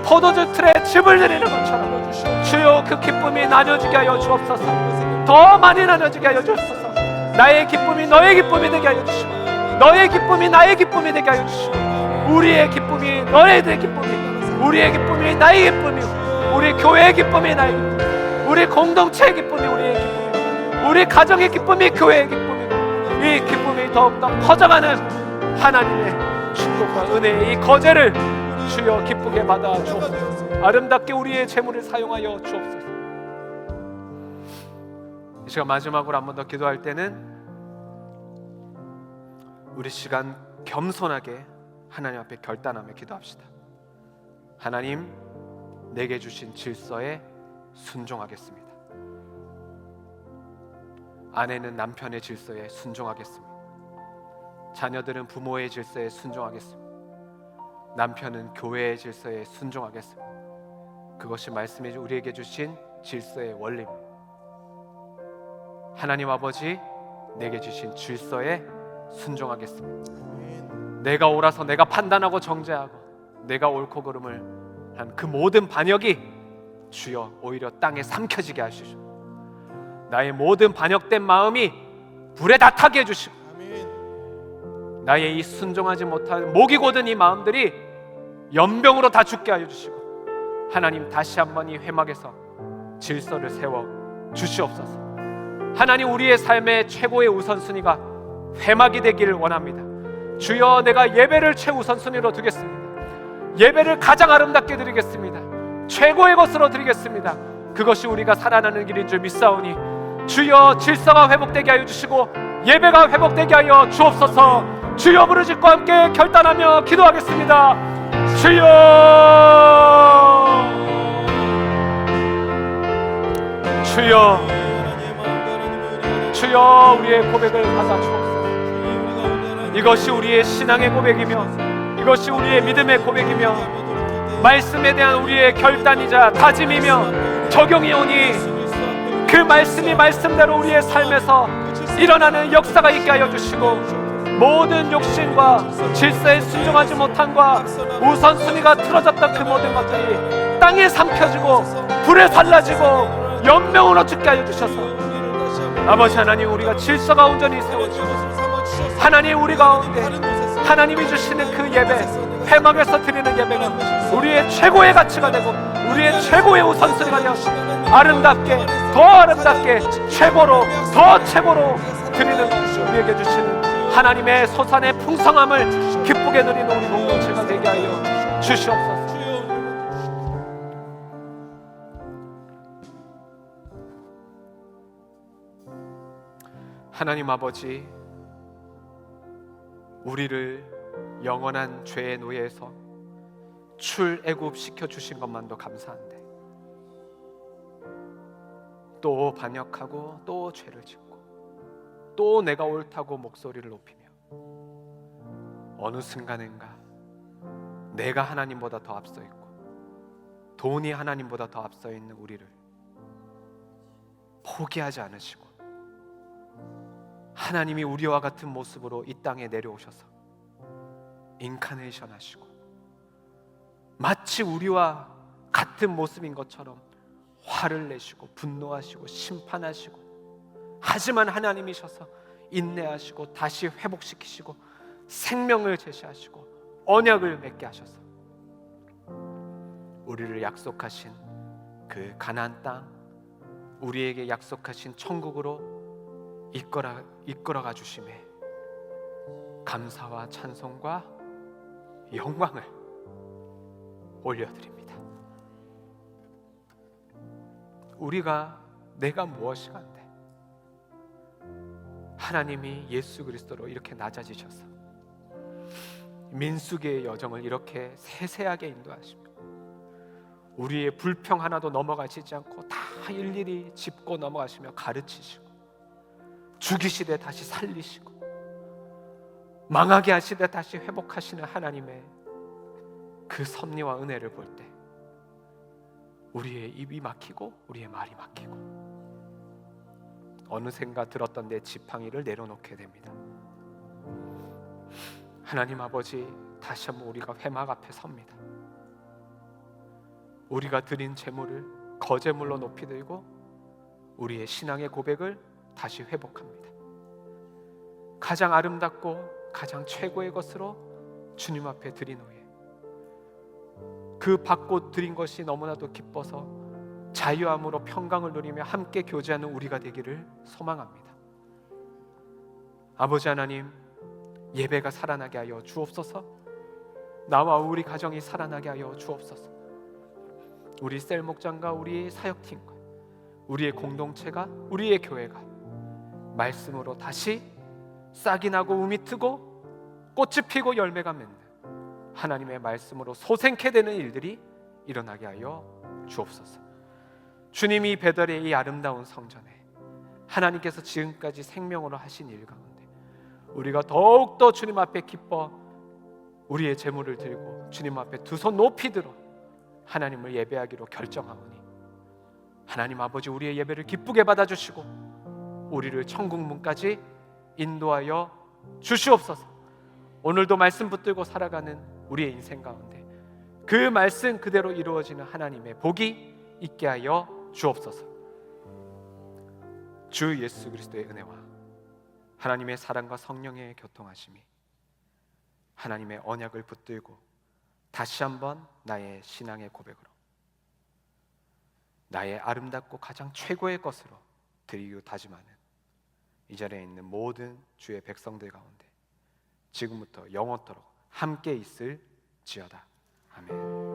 포도주 틀에 즙을 드리는 것처럼 주여 그 기쁨이 나눠지게 하여 주옵소서. 더 많이 나눠지게 하여 주옵소서. 나의 기쁨이 너의 기쁨이 되게 하여 주시고 너의 기쁨이 나의 기쁨이 되게 하여 주시고 우리의 기쁨이 너희들의 기쁨이 우리의 기쁨이 나의 기쁨이 우리 교회의 기쁨이 나의 기쁨 우리 공동체의 기쁨이 우리의 기쁨이 우리 가정의 기쁨이 교회의 기쁨이고 이 기쁨이 더욱더 커져가는 하나님의 축복과 은혜의 이 거제를 주여 기쁘게 받아 주옵소서. 아름답게 우리의 재물을 사용하여 주옵소서. 이 시간 마지막으로 한 번 더 기도할 때는 우리 시간 겸손하게 하나님 앞에 결단하며 기도합시다. 하나님, 내게 주신 질서에 순종하겠습니다. 아내는 남편의 질서에 순종하겠습니다. 자녀들은 부모의 질서에 순종하겠습니다. 남편은 교회의 질서에 순종하겠습니다. 그것이 말씀이 우리에게 주신 질서의 원리입니다. 하나님 아버지, 내게 주신 질서에 순종하겠습니다. 내가 옳아서 내가 판단하고 정죄하고 내가 옳고 그름을 한 그 모든 반역이 주여 오히려 땅에 삼켜지게 하시고 나의 모든 반역된 마음이 불에 다 타게 해주시고 나의 이 순종하지 못한 목이 고든 이 마음들이 연병으로 다 죽게 하여 주시고 하나님 다시 한번 이 회막에서 질서를 세워 주시옵소서. 하나님, 우리의 삶의 최고의 우선순위가 회막이 되기를 원합니다. 주여, 내가 예배를 최우선순위로 두겠습니다. 예배를 가장 아름답게 드리겠습니다. 최고의 것으로 드리겠습니다. 그것이 우리가 살아나는 길인 줄 믿사오니 주여, 질서가 회복되게 하여 주시고 예배가 회복되게 하여 주옵소서. 주여, 부르짖고 함께 결단하며 기도하겠습니다. 주여, 주여, 주여, 우리의 고백을 받아 주옵소서. 이것이 우리의 신앙의 고백이며 이것이 우리의 믿음의 고백이며 말씀에 대한 우리의 결단이자 다짐이며 적용이 오니 그 말씀이 말씀대로 우리의 삶에서 일어나는 역사가 있게 하여 주시고 모든 욕심과 질서에 순종하지 못함과 우선순위가 틀어졌던 그 모든 것들이 땅에 삼켜지고 불에 살라지고 연명으로 죽게 하여 주셔서 아버지 하나님, 우리가 질서가 온전히 세워지고 하나님, 우리 가운데 하나님이 주시는 그 예배, 회막에서 드리는 예배가 우리의 최고의 가치가 되고 우리의 최고의 우선순위가 되어서 아름답게, 더 아름답게, 최고로, 더 최고로 드리는 우리에게 주시는 하나님의 소산의 풍성함을 기쁘게 누리는 우리 공동체가 되게 하여 주시옵소서. 하나님 아버지, 우리를 영원한 죄의 노예에서 출애굽시켜 주신 것만도 감사한데 또 반역하고 또 죄를 짓고 또 내가 옳다고 목소리를 높이며 어느 순간인가 내가 하나님보다 더 앞서 있고 돈이 하나님보다 더 앞서 있는 우리를 포기하지 않으시고 하나님이 우리와 같은 모습으로 이 땅에 내려오셔서 인카네이션 하시고 마치 우리와 같은 모습인 것처럼 화를 내시고 분노하시고 심판하시고 하지만 하나님이셔서 인내하시고 다시 회복시키시고 생명을 제시하시고 언약을 맺게 하셔서 우리를 약속하신 그 가나안 땅, 우리에게 약속하신 천국으로 이끌어가 주심에 감사와 찬송과 영광을 올려드립니다. 내가 무엇이간데 하나님이 예수 그리스도로 이렇게 낮아지셔서 민수기의 여정을 이렇게 세세하게 인도하시며 우리의 불평 하나도 넘어가시지 않고 다 일일이 짚고 넘어가시며 가르치시고 죽이시되 다시 살리시고 망하게 하시되 다시 회복하시는 하나님의 그 섭리와 은혜를 볼 때 우리의 입이 막히고 우리의 말이 막히고 어느샌가 들었던 내 지팡이를 내려놓게 됩니다. 하나님 아버지, 다시 한번 우리가 회막 앞에 섭니다. 우리가 드린 제물을 거제물로 높이 들고 우리의 신앙의 고백을 다시 회복합니다. 가장 아름답고 가장 최고의 것으로 주님 앞에 드린 후에 그 받고 드린 것이 너무나도 기뻐서 자유함으로 평강을 누리며 함께 교제하는 우리가 되기를 소망합니다. 아버지 하나님, 예배가 살아나게 하여 주옵소서. 나와 우리 가정이 살아나게 하여 주옵소서. 우리 셀 목장과 우리의 사역팀과 우리의 공동체가, 우리의 교회가 말씀으로 다시 싹이 나고 움이 트고 꽃이 피고 열매가 맺는 하나님의 말씀으로 소생케 되는 일들이 일어나게 하여 주옵소서. 주님이 베델의 이 아름다운 성전에 하나님께서 지금까지 생명으로 하신 일 가운데 우리가 더욱더 주님 앞에 기뻐 우리의 제물을 들고 주님 앞에 두 손 높이 들어 하나님을 예배하기로 결정하오니 하나님 아버지, 우리의 예배를 기쁘게 받아주시고 우리를 천국 문까지 인도하여 주시옵소서. 오늘도 말씀 붙들고 살아가는 우리의 인생 가운데 그 말씀 그대로 이루어지는 하나님의 복이 있게 하여 주옵소서. 주 예수 그리스도의 은혜와 하나님의 사랑과 성령의 교통하심이 하나님의 언약을 붙들고 다시 한번 나의 신앙의 고백으로 나의 아름답고 가장 최고의 것으로 드리고 다짐하는 이 자리에 있는 모든 주의 백성들 가운데 지금부터 영원토록 함께 있을지어다. 아멘.